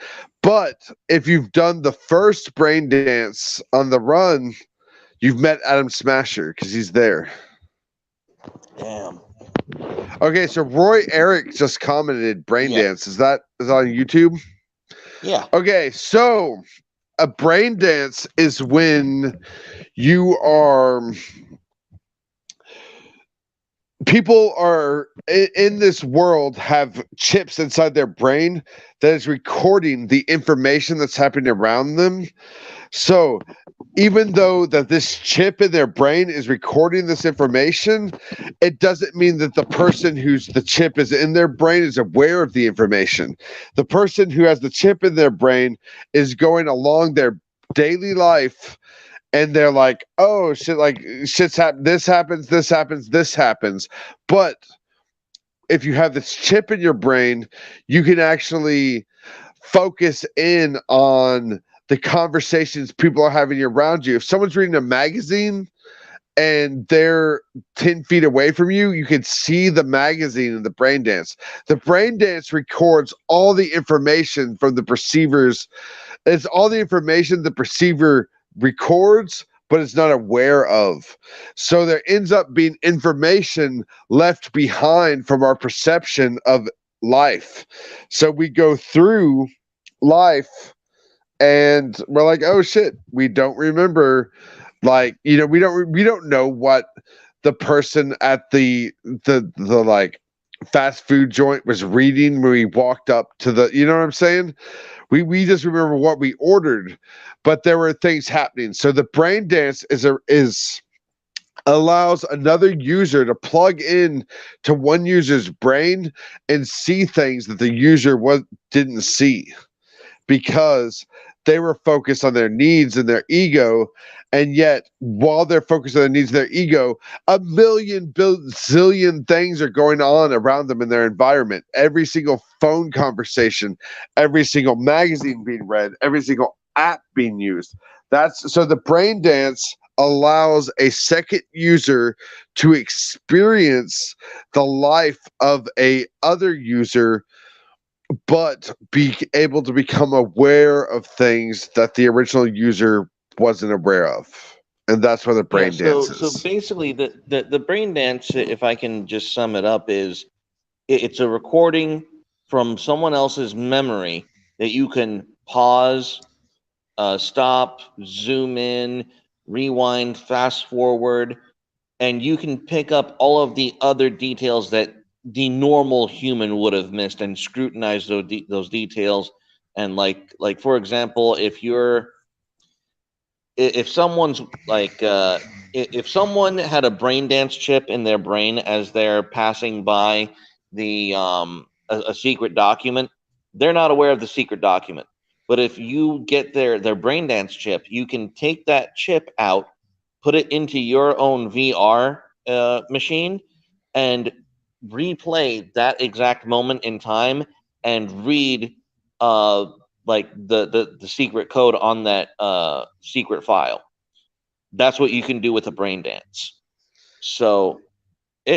But if you've done the first brain dance on the run, you've met Adam Smasher because he's there. Damn. Okay, so Roy Eric just commented brain Yeah. dance. Is that on YouTube? Yeah. Okay, so a brain dance is when you are people are in this world have chips inside their brain that is recording the information that's happening around them. So even though that this chip in their brain is recording this information, it doesn't mean that the person who's the chip is in their brain is aware of the information. The person who has the chip in their brain is going along their daily life, and they're like, oh shit, like shit's happen, this happens, this happens, this happens. But if you have this chip in your brain, you can actually focus in on the conversations people are having around you. If someone's reading a magazine and they're 10 feet away from you, you can see the magazine in the brain dance. The brain dance records all the information from the perceivers. It's all the information the perceiver records, but is not aware of. So there ends up being information left behind from our perception of life. So we go through life and we're like, oh shit, we don't remember, like, we don't know what the person at the like fast food joint was reading when we walked up to the, you know what I'm saying? We just remember what we ordered, but there were things happening. So the brain dance is allows another user to plug in to one user's brain and see things that the user didn't see, because they were focused on their needs and their ego. And yet, while they're focused on their needs and their ego, a million zillion things are going on around them in their environment. Every single phone conversation, every single magazine being read, every single app being used. That's so the brain dance allows a second user to experience the life of a other user, but be able to become aware of things that the original user wasn't aware of. And that's where the Yeah, brain dance so is. basically the brain dance, if I can just sum it up, is it's a recording from someone else's memory that you can pause, stop, zoom in, rewind, fast forward, and you can pick up all of the other details that the normal human would have missed and scrutinize those details. And like for example, if someone's like if someone had a brain dance chip in their brain as they're passing by a secret document, they're not aware of the secret document. But if you get their brain dance chip, you can take that chip out, put it into your own VR machine, and replay that exact moment in time and read uh, like the secret code on that secret file. That's what you can do with a brain dance. So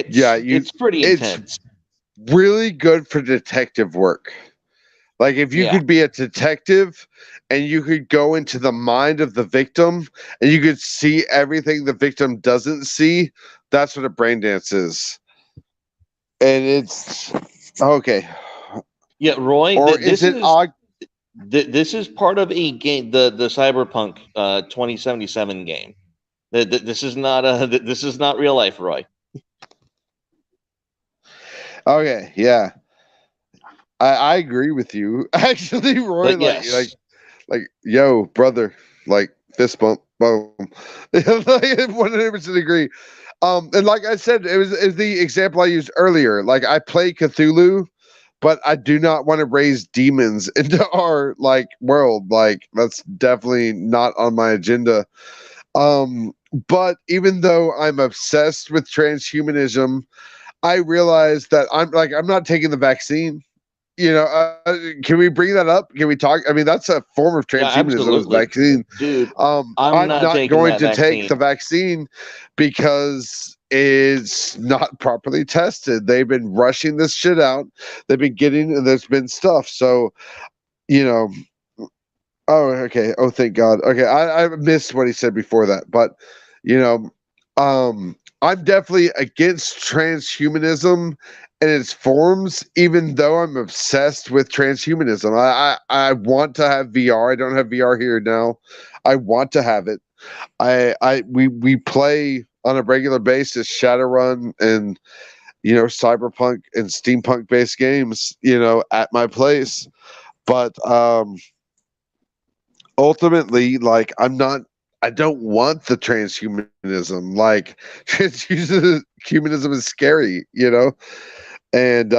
Yeah, it's pretty it's intense. really good for detective work. Like if you Yeah, could be a detective and you could go into the mind of the victim and you could see everything the victim doesn't see, that's what a brain dance is. And it's okay. yeah, Roy. Or is it This is part of a game, the Cyberpunk 2077 game. This is not this is not real life, Roy. okay, yeah. I agree with you. Actually, Roy, But yes, like, yo, brother, like fist bump, boom. Like 100% agree. And like I said, it was the example I used earlier. Like I play Cthulhu, but I do not want to raise demons into our like world. Like that's definitely not on my agenda. Um, but even though I'm obsessed with transhumanism, I realize that I'm not taking the vaccine. Can we bring that up? Can we talk? I mean, that's a form of yeah, transhumanism is absolutely, vaccine. dude. I'm I'm not not taking going that to take the vaccine. vaccine because it's not properly tested. They've been rushing this shit out. They've been getting, and there's been stuff. So, you know, oh, okay. Oh, thank God. Okay. I missed what he said before that. But, you know, I'm definitely against transhumanism in its forms, even though I'm obsessed with transhumanism. I want to have VR. I don't have VR here now. I want to have it. We play on a regular basis Shadowrun and cyberpunk and steampunk based games at my place, but ultimately, like, I don't want the transhumanism. Like, transhumanism is scary, and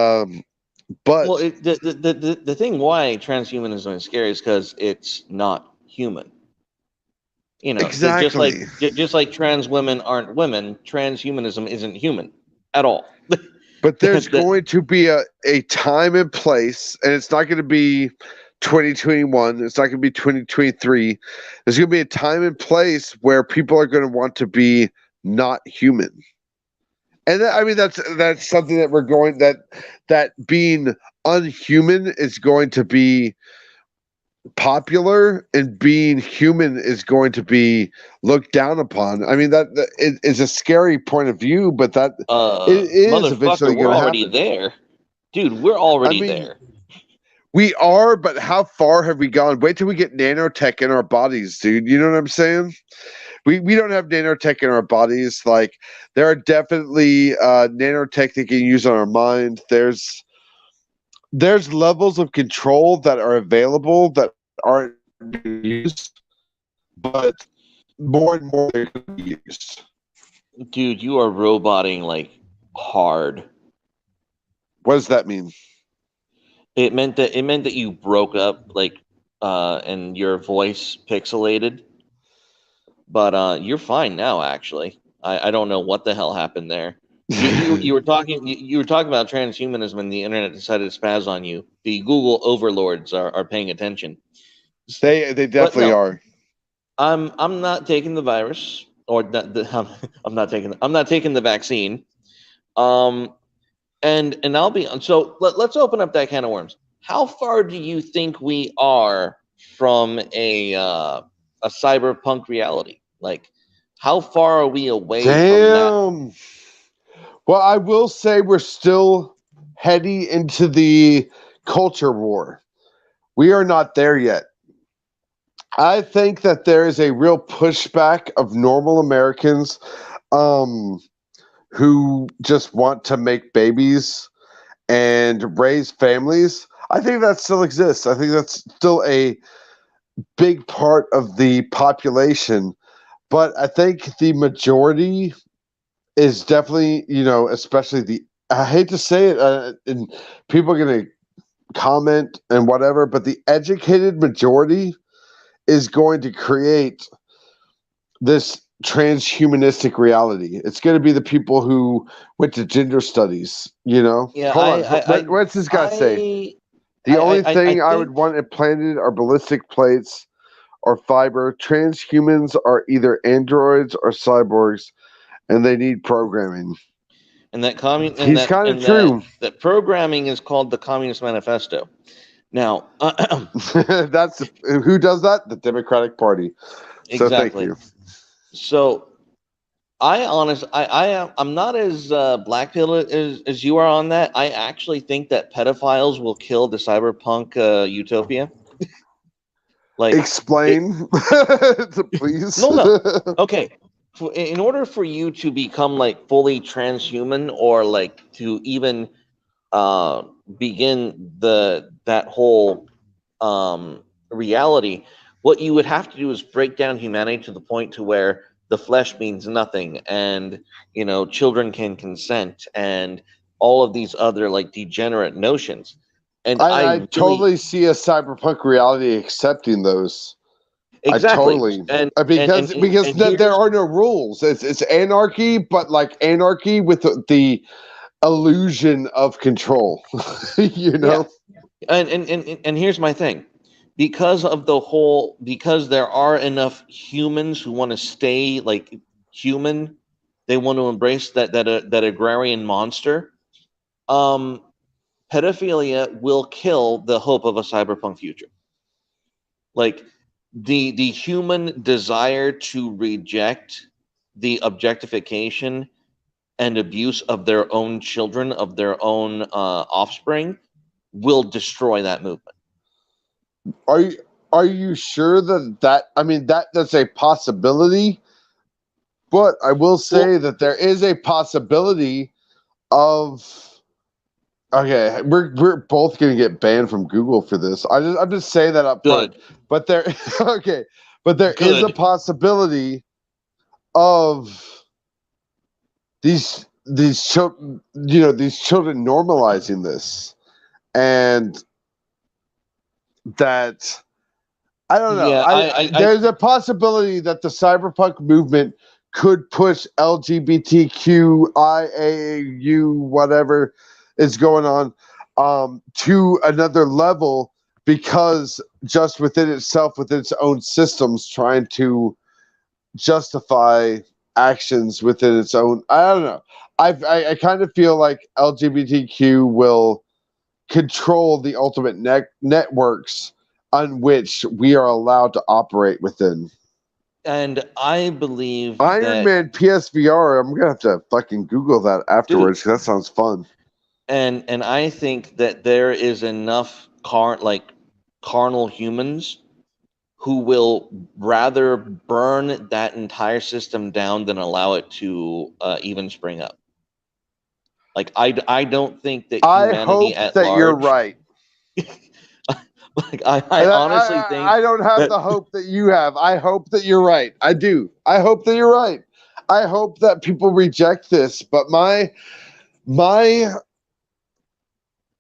Well, but the thing why transhumanism is scary is because it's not human. exactly. Just like trans women aren't women, transhumanism isn't human at all. But there's that going to be a time and place, and it's not going to be 2021. It's not going to be 2023. There's going to be a time and place where people are going to want to be not human. And I mean that's something that that being unhuman is going to be popular, and being human is going to be looked down upon. I mean that it is a scary point of view, but that it is motherfucker, eventually we're going to already happen. there, dude. We're I already mean, there. we are, but how far have we gone? Wait till we get nanotech in our bodies, dude. You know what I'm saying? We don't have nanotech in our bodies. Like there are definitely nanotech that can use on our mind. There's levels of control that are available that aren't being used, but more and more they're going to be used. Dude, you are roboting like hard. What does that mean? It meant that you broke up like and your voice pixelated. But you're fine now. Actually, I don't know what the hell happened there. You were talking you were talking about transhumanism, and the internet decided to spaz on you. The Google overlords are paying attention. They But definitely no, are. I'm not taking the virus, or I'm not taking the vaccine. Um, and I'll be so let's open up that can of worms. How far do you think we are from a cyberpunk reality? Like, how far are we away from that? Damn. Well, I will say we're still heading into the culture war. We are not there yet. I think that there is a real pushback of normal Americans um, who just want to make babies and raise families. I think that still exists. I think that's still a big part of the population. But I think the majority is definitely, especially I hate to say it, and people are going to comment and whatever, but the educated majority is going to create this transhumanistic reality. It's going to be the people who went to gender studies, Yeah, Hold on. What's this guy say? The only I thing I would think, want implanted are ballistic plates or fiber. Transhumans are either androids or cyborgs, and they need programming. and that commun He's kind of and that true. that programming is called the Communist Manifesto. Now, That's who does that? The Democratic Party. So thank exactly. you. So I'm not as black pill as you are on that. I actually think that pedophiles will kill the cyberpunk utopia. Like it. Explain, please. No, no. Okay. In order for you to become like fully transhuman, or like to even uh, begin that whole reality, what you would have to do is break down humanity to the point to where the flesh means nothing, and children can consent, and all of these other like degenerate notions. And I I really, totally see a cyberpunk reality accepting those. I exactly, totally and because there here's, are no rules. It's anarchy, but like anarchy with the illusion of control. you yeah, know. and here's my thing. Because there are enough humans who want to stay like human, they want to embrace that agrarian monster. um Pedophilia will kill the hope of a cyberpunk future. Like, the human desire to reject the objectification and abuse of their own children, of their own offspring, will destroy that movement. Are you are you sure that I mean that's a possibility? But I will Well, say that there is a possibility of okay, we're both gonna get banned from Google for this. I'm just saying that up front. good, But there okay, but there is a good. possibility of these children these children normalizing this and that I don't know. Yeah, There's a possibility that the cyberpunk movement could push LGBTQIAU whatever is going on to another level because just within itself, within its own systems, trying to justify actions within its own. I don't know. I kind of feel like LGBTQ will control the ultimate networks on which we are allowed to operate within. and I believe Iron that, Man PSVR, I'm gonna have to fucking Google that dude, afterwards because that sounds fun. and I think that there is enough carnal humans who will rather burn that entire system down than allow it to even spring up. Like, I don't think that I humanity hope at that you're large, right. like I honestly think I don't have that, the hope that you have. I hope that you're right. I do. I hope that you're right. I hope that people reject this, but my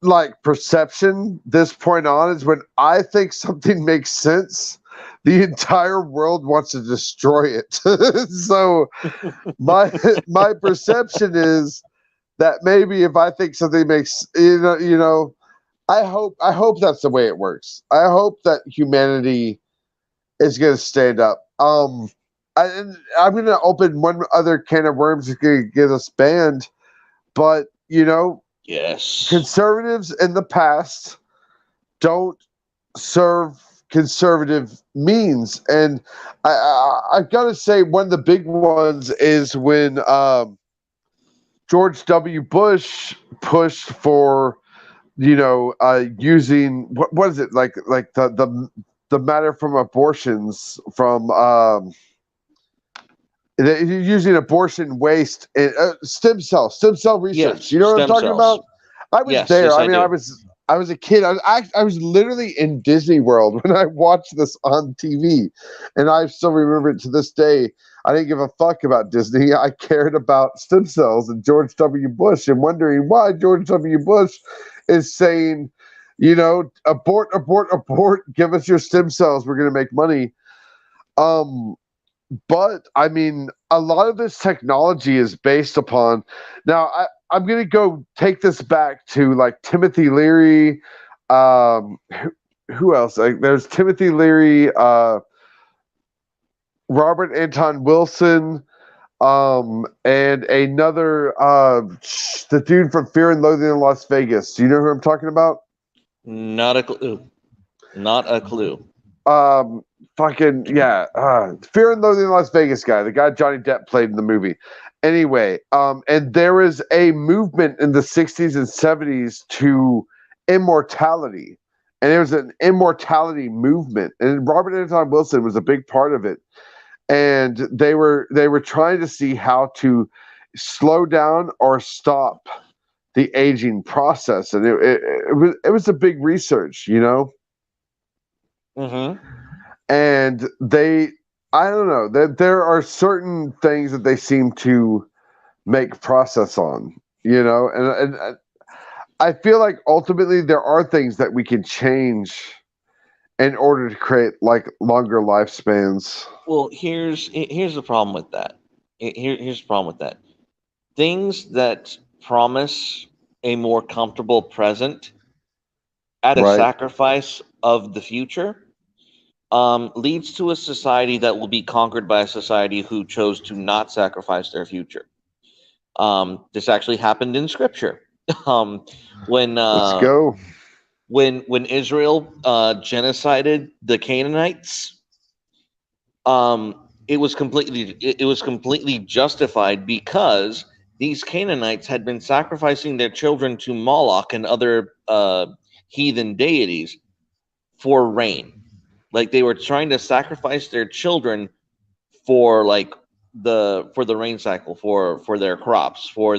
like perception this point on is when I think something makes sense, the entire world wants to destroy it. So my my perception is that maybe if I think something makes I hope that's the way it works. I hope that humanity is going to stand up. And I'm going to open one other can of worms that's going to get us banned, but Yes. conservatives in the past don't serve conservative means, and I've got to say one of the big ones is when George W. Bush pushed for using what is it like the matter from abortions from using abortion waste and stem cell research. Yes. You know what I'm Stem talking cells. about? I was Yes. there. Yes, I I mean, do. I was a kid. I was literally in Disney World when I watched this on TV, and I still remember it to this day. I didn't give a fuck about Disney. I cared about stem cells and George W. Bush, and wondering why George W. Bush is saying, abort, abort, abort. Give us your stem cells. We're gonna make money. Um, but I mean, a lot of this technology is based upon. Now, I'm going to go take this back to like Timothy Leary. Who else? Like, there's Timothy Leary, Robert Anton Wilson, and another, the dude from Fear and Loathing in Las Vegas. Do you know who I'm talking about? Not a clue. Not a clue. um Fucking yeah, Fear and Loathing in Las Vegas guy, the guy Johnny Depp played in the movie. Anyway, and there was a movement in the 60s and 70s to immortality, and it was an immortality movement, and Robert Anton Wilson was a big part of it, and they were trying to see how to slow down or stop the aging process, and it was a big research. Mm-hmm. And I don't know, there are certain things that they seem to make process on, and I feel like ultimately there are things that we can change in order to create like longer lifespans. Well, here's the problem with that. Here's the problem with that. Things that promise a more comfortable present at a Right. sacrifice of the future leads to a society that will be conquered by a society who chose to not sacrifice their future. This actually happened in Scripture. um, when Let's uh, go. when Israel genocided the Canaanites, it was completely justified because these Canaanites had been sacrificing their children to Moloch and other heathen deities for rain. Like they were trying to sacrifice their children for like the rain cycle, for their crops, for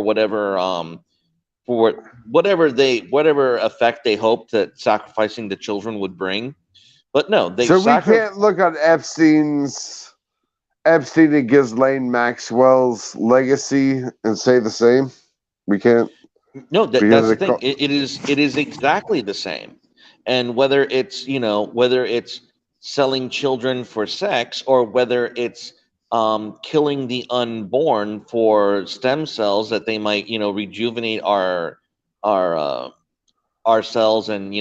whatever effect they hoped that sacrificing the children would bring. But no, they So we sacrificed. can't look at Epstein and Ghislaine Maxwell's legacy and say the same. We can't, No, because that's the it thing. It is exactly the same. And whether it's selling children for sex, or whether it's killing the unborn for stem cells that they might rejuvenate our our cells, and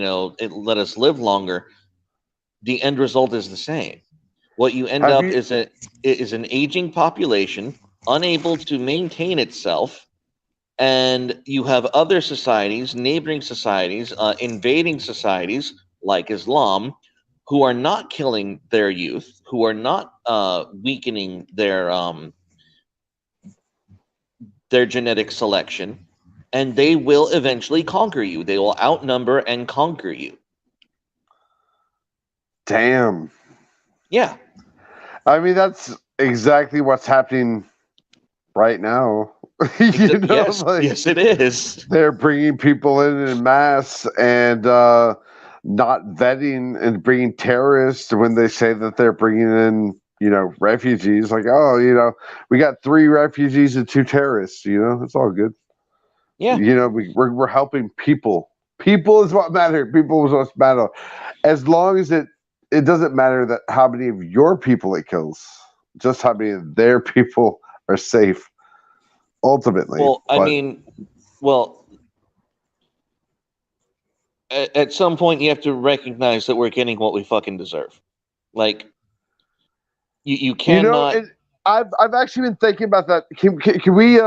let us live longer. The end result is the same. What you end have up you is an aging population unable to maintain itself, and you have other societies, neighboring societies, invading societies like Islam, who are not killing their youth, who are not weakening their genetic selection, and they will eventually conquer you. They will outnumber and conquer you. damn. Yeah. I mean, that's exactly what's happening right now. you know, Yes. like Yes, it is. they're bringing people in mass, and not vetting, and bringing terrorists when they say that they're bringing in, refugees. Like, oh, we got 3 refugees and 2 terrorists. It's all good. Yeah. We're helping people. People is what matter. People is what matter. As long as it doesn't matter that how many of your people it kills, just how many of their people are safe ultimately. Well, I But mean, well, at some point you have to recognize that we're getting what we fucking deserve. Like, you cannot. and I've actually been thinking about that. Can we?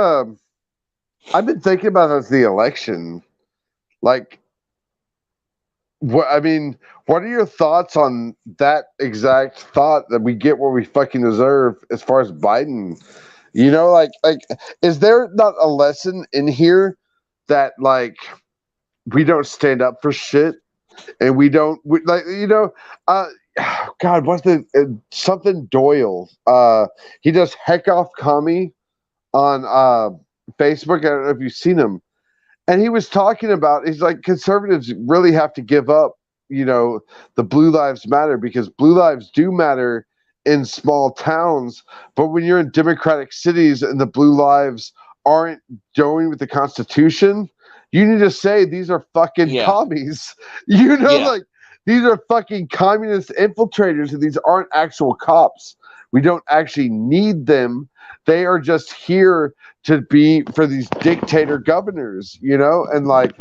I've been thinking about that as the election. Like, what I mean, what are your thoughts on that exact thought that we get what we fucking deserve as far as Biden? Like, is there not a lesson in here that like we don't stand up for shit and uh God, what's the something Doyle? He does heck off commie on Facebook. I don't know if you've seen him, and he was talking about he's like conservatives really have to give up, the blue lives matter because blue lives do matter in small towns, but when you're in democratic cities and the blue lives aren't going with the Constitution, you need to say these are fucking Yeah, commies. yeah, Like these are fucking communist infiltrators and these aren't actual cops. We don't actually need them. They are just here to be for these dictator governors, and like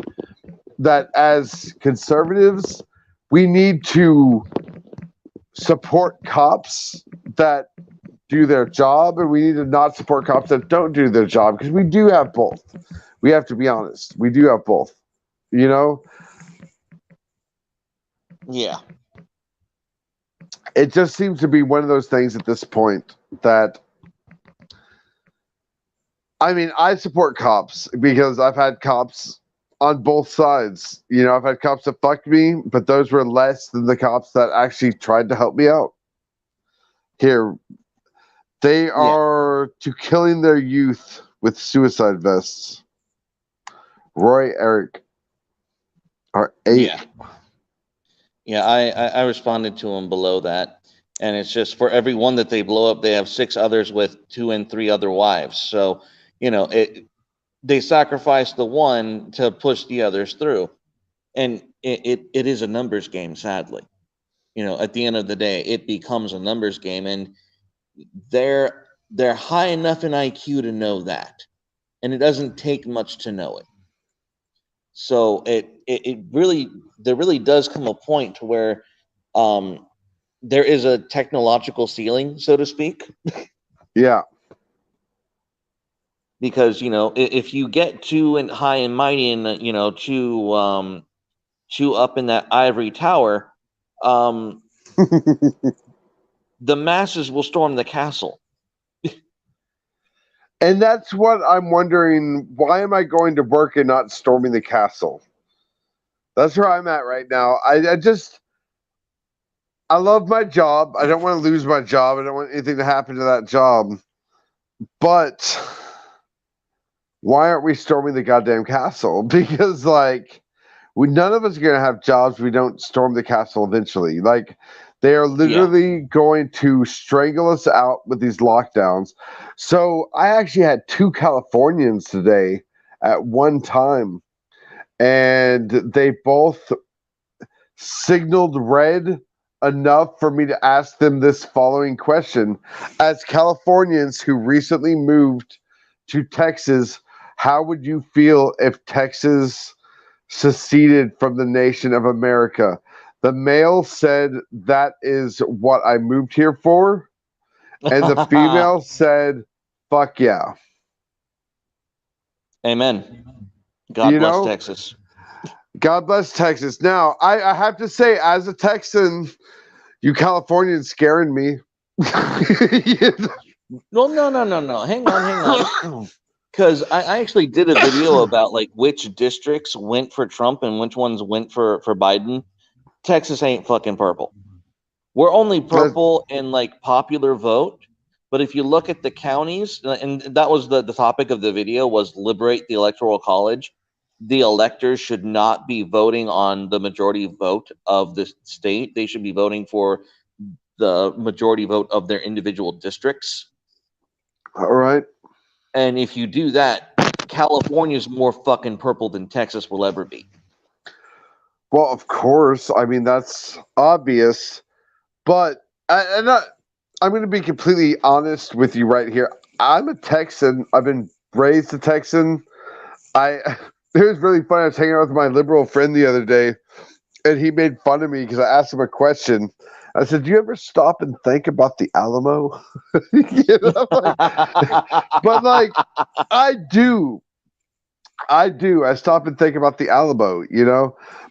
that as conservatives, we need to support cops that do their job and we need to not support cops that don't do their job because we do have both. We have to be honest. We do have both. You know, yeah. it just seems to be one of those things at this point that I mean, I support cops because I've had cops on both sides. I've had cops that fucked me, but those were less than the cops that actually tried to help me out. Here, they Yeah, are to killing their youth with suicide vests. Roy Eric or yeah, Ake. yeah. I responded to him below that, and it's just for every one that they blow up, they have six others with 2 and 3 other wives. So they sacrifice the one to push the others through, and it is a numbers game. Sadly, at the end of the day, it becomes a numbers game, and they're high enough in IQ to know that, and it doesn't take much to know it. So it really there really does come a point to where um, there is a technological ceiling, so to speak, Yeah. because if you get too and high and mighty and too up in that ivory tower, um, the masses will storm the castle. And that's what I'm wondering. Why am I going to work and not storming the castle? That's where I'm at right now. I love my job. I don't want to lose my job. I don't want anything to happen to that job. But why aren't we storming the goddamn castle? Because like none of us are gonna have jobs. We don't storm the castle eventually. Like they are Yeah. literally going to strangle us out with these lockdowns. So I actually had two Californians today at one time, and they both signaled red enough for me to ask them this following question. As Californians who recently moved to Texas, how would you feel if Texas seceded from the nation of America? The male said, that is what I moved here for. And the female said, fuck yeah. Amen. God You bless know, Texas. God bless Texas. Now, I have to say, as a Texan, you Californians scaring me. No, no, no, no, no. Hang on, hang on. Because I actually did a video about like which districts went for Trump and which ones went for Biden. Texas ain't fucking purple. We're only purple in like popular vote. But if you look at the counties, and that was the topic of the video was liberate the electoral college. The electors should not be voting on the majority vote of the state. They should be voting for the majority vote of their individual districts. All right. And if you do that, California's more fucking purple than Texas will ever be. Well, of course. I mean, that's obvious. But I'm going to be completely honest with you right here. I'm a Texan. I've been raised a Texan. It was really funny. I was hanging out with my liberal friend the other day, and he made fun of me because I asked him a question. I said, "Do you ever stop and think about the Alamo?" But like, I do. I do. I stop and think about the Alamo,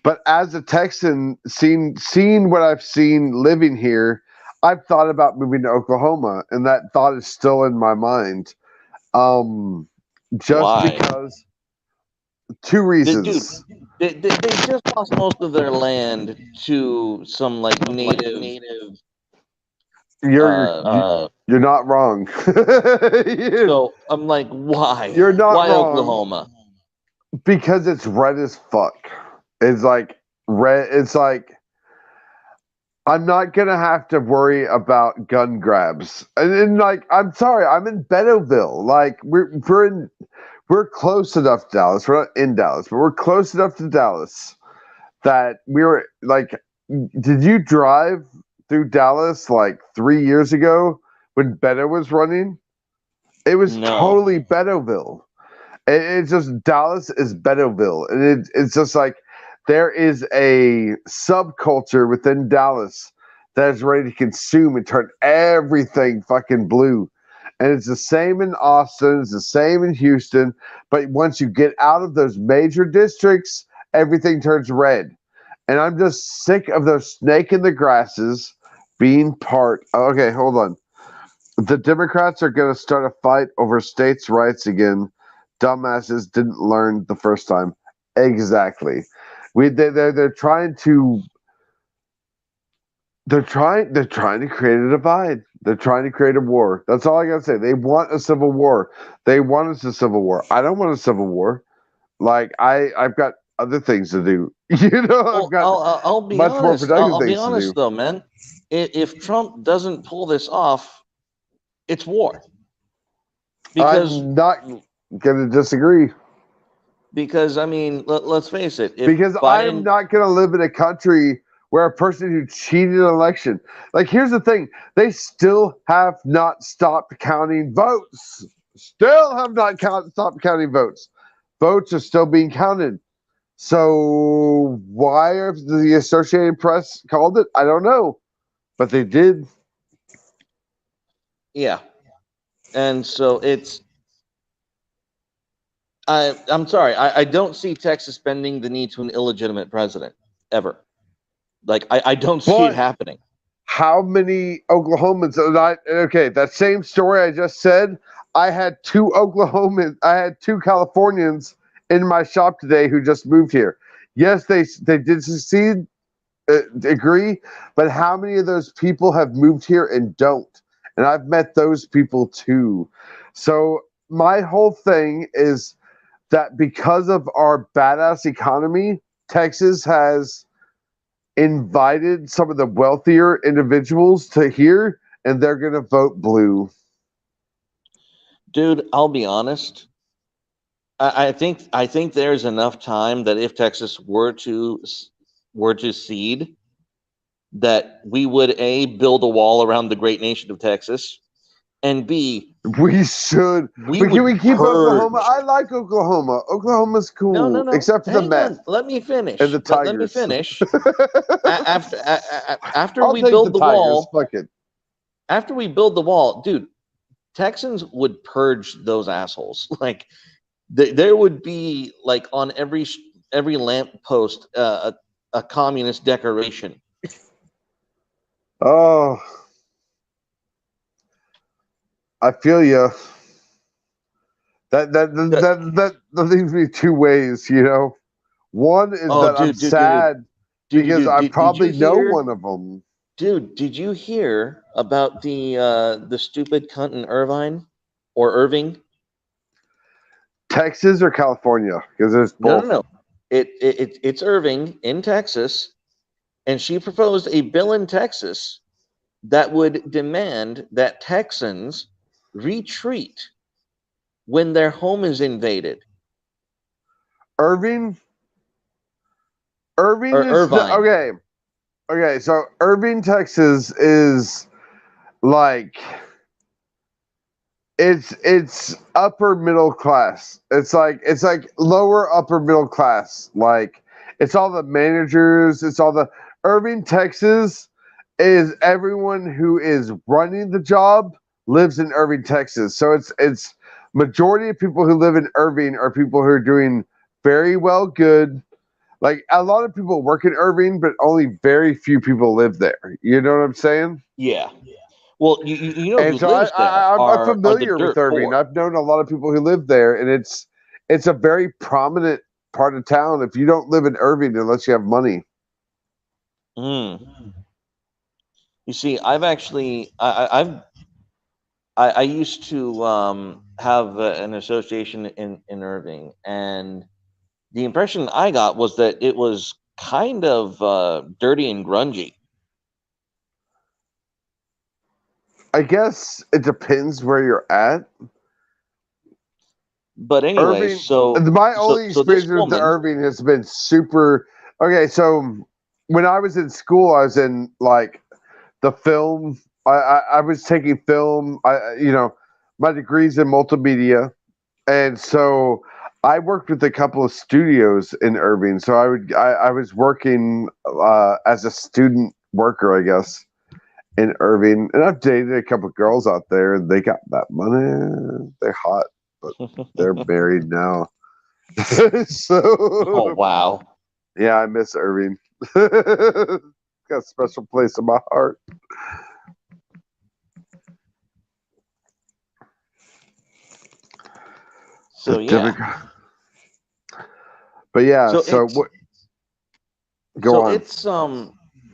But as a Texan, seeing what I've seen living here, I've thought about moving to Oklahoma, and that thought is still in my mind. Just Why? because two reasons. Dude, they just lost most of their land to some like native. You're not wrong. So I'm like, why? You're not why wrong. Oklahoma? Because it's red as fuck. It's like red. It's like I'm not gonna have to worry about gun grabs. And like, I'm sorry, I'm in Beddoeville. Like we're close enough to Dallas. We're not in Dallas, but we're close enough to Dallas that we were like. Did you drive through Dallas like 3 years ago when Beto was running? It was totally Beddoeville. It's just Dallas is Beddoeville, and it's just like there is a subculture within Dallas that is ready to consume and turn everything fucking blue. And it's the same in Austin, it's the same in Houston, but once you get out of those major districts, everything turns red. And I'm just sick of those snake in the grasses being part. Okay, hold on. The Democrats are going to start a fight over states' rights again. Dumbasses didn't learn the first time. Exactly. They're trying to create a divide. They're trying to create a war. That's all I gotta say. They want a civil war. They want us a civil war. I don't want a civil war. Like I've got other things to do. Well, I've got I'll be much more honest. productive I'll be things to honest do. though, man. If Trump doesn't pull this off, it's war. Because I'm not gonna disagree. Because I mean, let's face it. Because I am not going to live in a country where a person who cheated an election. Like, here's the thing: they still have not stopped counting votes. Still have not stopped counting votes. Votes are still being counted. So why have the Associated Press called it? I don't know, but they did. Yeah, and so it's. I'm sorry. I don't see Texas bending the knee to an illegitimate president ever. Like I don't see it happening. How many Oklahomans? Okay, that same story I just said. I had two Californians in my shop today who just moved here. Yes, they did succeed. Agree, but how many of those people have moved here and don't? And I've met those people too. So my whole thing is that because of our badass economy, Texas has invited some of the wealthier individuals to here, and they're going to vote blue. Dude, I'll be honest. I think there's enough time that if Texas were to cede, that we would build a wall around the great nation of Texas, and B, we should. Can we keep Oklahoma? I like Oklahoma. Oklahoma's cool. No. Except for the meth. Let me finish. And the Tigers. Let me finish. After I'll we take build the Tigers. wall. Fuck it. After we build the wall, dude, Texans would purge those assholes. Like there would be like on every lamppost a communist decoration. Oh, I feel you. That leaves me two ways, One is that I'm sad because I probably know one of them. Dude, did you hear about the stupid cunt in Irving? Texas or California? Because there's both. No. It's Irving in Texas, and she proposed a bill in Texas that would demand that Texans retreat when their home is invaded. Irving. or Irvine? Okay. Okay, so Irving, Texas is like it's upper middle class. It's like lower upper middle class. Like it's all the managers, it's all the Irving, Texas is everyone who is running the job lives in Irving, Texas. So it's majority of people who live in Irving are people who are doing very well good. Like a lot of people work in Irving, but only very few people live there. You know what I'm saying? Yeah. Well, you know And who so lives there I'm are the familiar with dirt Irving. poor. I've known a lot of people who live there, and it's a very prominent part of town. If you don't live in Irving unless you have money, Mm. You see, I've actually I used to have an association in Irving, and the impression I got was that it was kind of dirty and grungy. I guess it depends where you're at. But anyways, Irving, so my so only so this experience with the woman, Irving has been super. Okay, so when I was in school, I was in like the film. I was taking film. My degree's in multimedia, and so I worked with a couple of studios in Irving. So I was working as a student worker, I guess, in Irving, and I've dated a couple of girls out there, and they got that money. They're hot, but they're married now. oh So wow, yeah, I miss Irving. Got a special place in my heart. The so yeah, Democrat. But yeah, so so it's what? Go so on. it's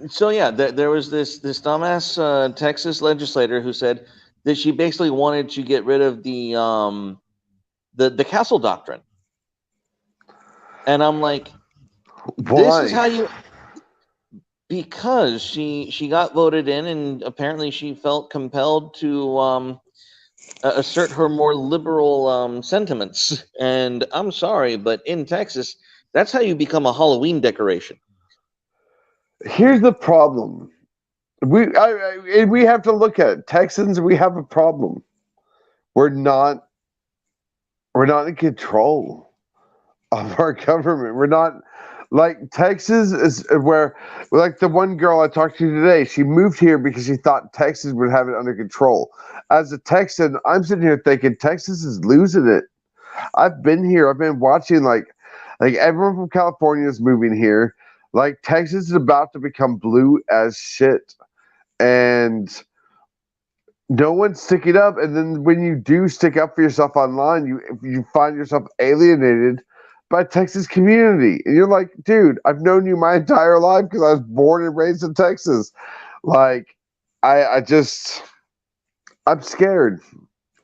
so yeah, there was this dumbass Texas legislator who said that she basically wanted to get rid of the castle doctrine, and I'm like, this is Why? how you, because she got voted in, and apparently she felt compelled to assert her more liberal sentiments. And I'm sorry, but in Texas, that's how you become a Halloween decoration. Here's the problem. We have to look at it. Texans. We have a problem. We're not we're not in control of our government. We're not like Texas is where like the one girl I talked to today. She moved here because she thought Texas would have it under control. As a Texan, I'm sitting here thinking Texas is losing it. I've been here. I've been watching like everyone from California is moving here. Like Texas is about to become blue as shit, and no one's sticking up. And then when you do stick up for yourself online, you find yourself alienated by Texas community, and you're like, dude, I've known you my entire life because I was born and raised in Texas. Like, I just I'm scared.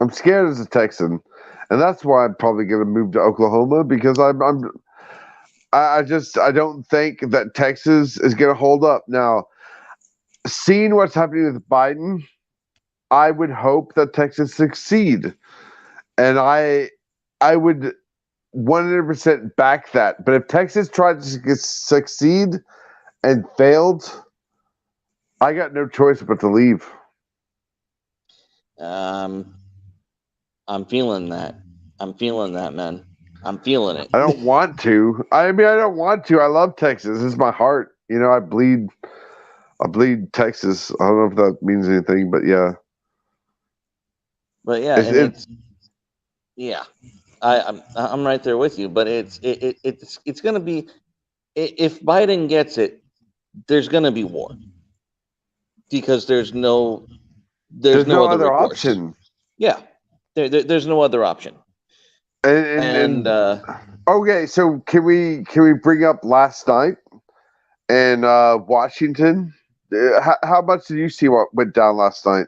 I'm scared as a Texan, and that's why I'm probably going to move to Oklahoma because I don't think that Texas is going to hold up. Now, seeing what's happening with Biden, I would hope that Texas succeed, and I would 100% back that. But if Texas tried to succeed and failed, I got no choice but to leave. Um, I'm feeling that. I'm feeling that, man. I'm feeling I it. don't want to. I mean, I don't want to. I love Texas. It's my heart. You know, I bleed Texas. I don't know if that means anything, but yeah. But yeah, It's and it. it's yeah, I'm right there with you. But it's gonna be, if Biden gets it, there's gonna be war because there's There's no no other other recourse. option. Yeah, there's no other option. And And okay, so can we bring up last night in Washington? How much did you see what went down last night?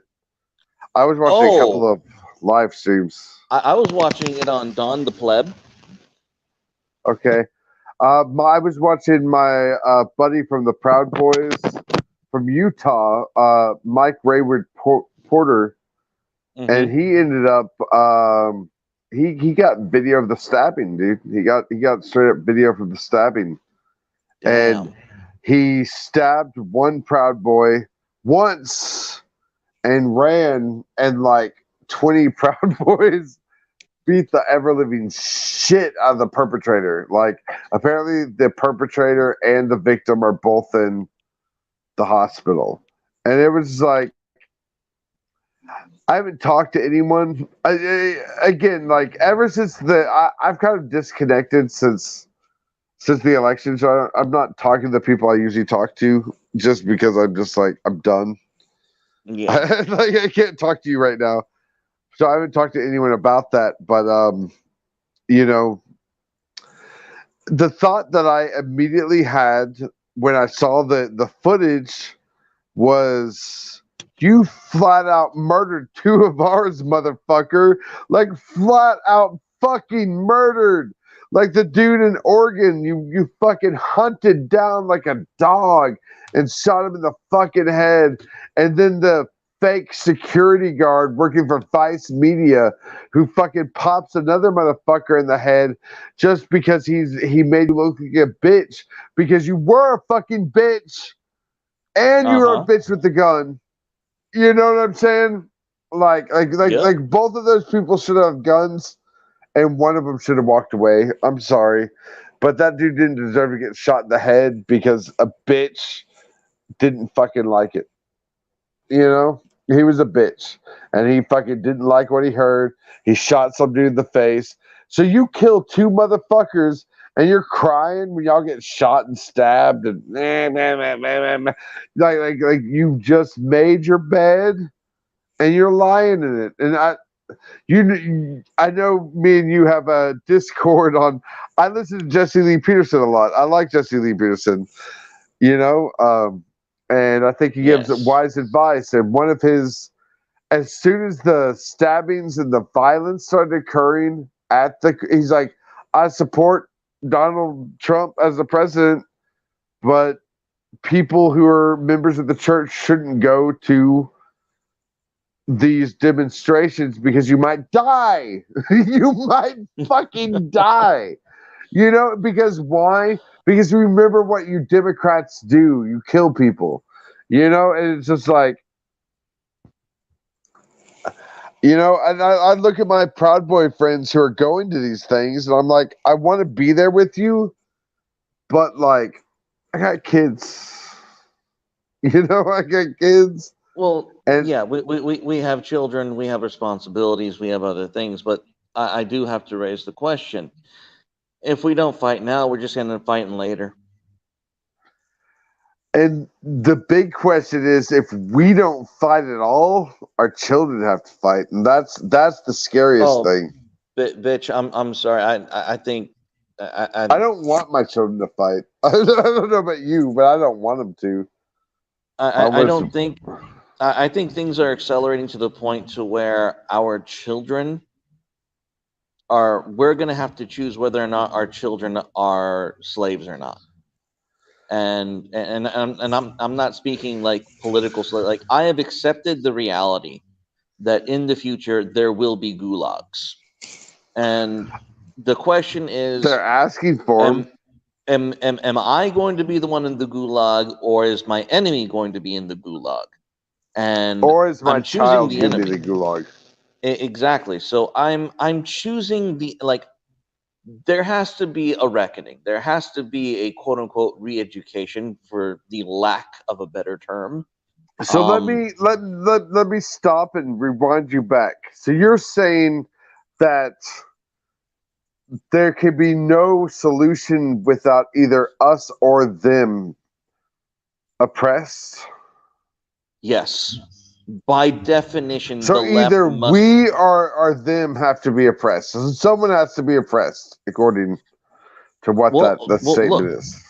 I was watching a couple oh, of live streams. I was watching it on Dawn the Pleb. Okay, I was watching my buddy from the Proud Boys from Utah, Mike Rayward Porter, and Hmm. he ended up. he got video of the stabbing, dude. He got straight up video from the stabbing, and Damn. he stabbed one Proud Boy once and ran, and like 20 Proud Boys beat the ever living shit out of the perpetrator. Like, apparently, the perpetrator and the victim are both in the hospital, and it was like, I haven't talked to anyone. Again, like ever since I've kind of disconnected since the election, so I'm not talking to the people I usually talk to just because I'm just like I'm done. Yeah. Like I can't talk to you right now, so I haven't talked to anyone about that. But you know, the thought that I immediately had when I saw the footage was, you flat out murdered two of ours, motherfucker. Like flat out fucking murdered. Like the dude in Oregon, you fucking hunted down like a dog and shot him in the fucking head. And then the fake security guard working for Vice Media who fucking pops another motherfucker in the head just because he made you look like a bitch because you were a fucking bitch and you were a Uh-huh. bitch with the gun. You know what I'm saying? Yep. Like both of those people should have guns, and one of them should have walked away. I'm sorry, but that dude didn't deserve to get shot in the head because a bitch didn't fucking like it. You know, he was a bitch, and he fucking didn't like what he heard. He shot some dude in the face. So you kill two motherfuckers, and you're crying when y'all get shot and stabbed, and like you just made your bed and you're lying in it. And I know me and you have a Discord on. I listen to Jesse Lee Peterson a lot. I like Jesse Lee Peterson, you know, and I think he gives Yes. wise advice. And one of his, as soon as the stabbings and the violence started occurring he's like, I support Donald Trump as the president, but people who are members of the church shouldn't go to these demonstrations because you might die. You might fucking die. You know, because why? Because remember what you Democrats do. You kill people. You know, and it's just like, you know, and I look at my Proud Boy friends who are going to these things, and I'm like, I want to be there with you, but like, I got kids. You know, I got kids. Well, And yeah, we have children, we have responsibilities, we have other things, but I do have to raise the question. If we don't fight now, we're just going to fight later. And the big question is, if we don't fight at all, our children have to fight, and that's the scariest Oh, thing. bitch, I'm sorry. I think I don't want my children to fight. I don't know about you, but I don't want them to. I I was don't think I think things are accelerating to the point to where our children are we're going to have to choose whether or not our children are slaves or not. And I'm not speaking like political slave. Like I have accepted the reality that in the future there will be gulags. And the question is, they're asking for them, am am I going to be the one in the gulag, or is my enemy going to be in the gulag? And or is my I'm choosing child the gonna be enemy. the gulag? Exactly. So I'm choosing the like. There has to be a reckoning. There has to be a quote unquote re-education, for the lack of a better term. So Um, let me stop and rewind you back. So you're saying that there can be no solution without either us or them oppressed? yes, by definition, the So left either must. we or them have to be oppressed. So someone has to be oppressed, according to what that Well, statement look. is.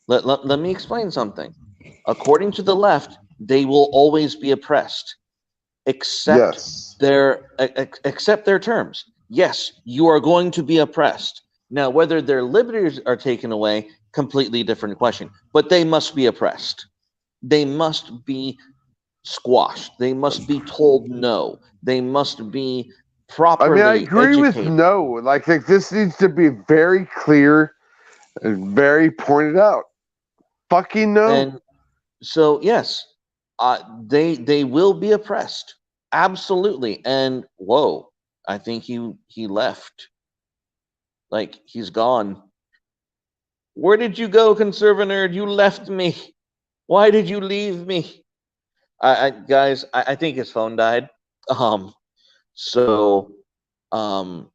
Let me explain something. According to the left, they will always be oppressed, except Yes. accept their terms. Yes, you are going to be oppressed. Now, whether their liberties are taken away, completely different question. But they must be oppressed. They must be squashed. They must be told no. They must be I mean, I properly agree with educated. no. Like this needs to be very clear and very pointed out. Fucking no. And so, yes, they will be oppressed, absolutely. And whoa, I think he left. Like he's gone. Where did you go, Conservinerd? You left me. Why did you leave me? Guys, I think his phone died. Um, so, um,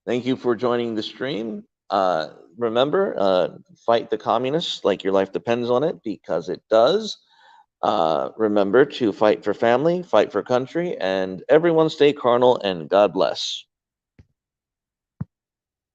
thank you for joining the stream. Remember, fight the communists like your life depends on it, because it does. Remember to fight for family, fight for country, and everyone stay carnal, and God bless.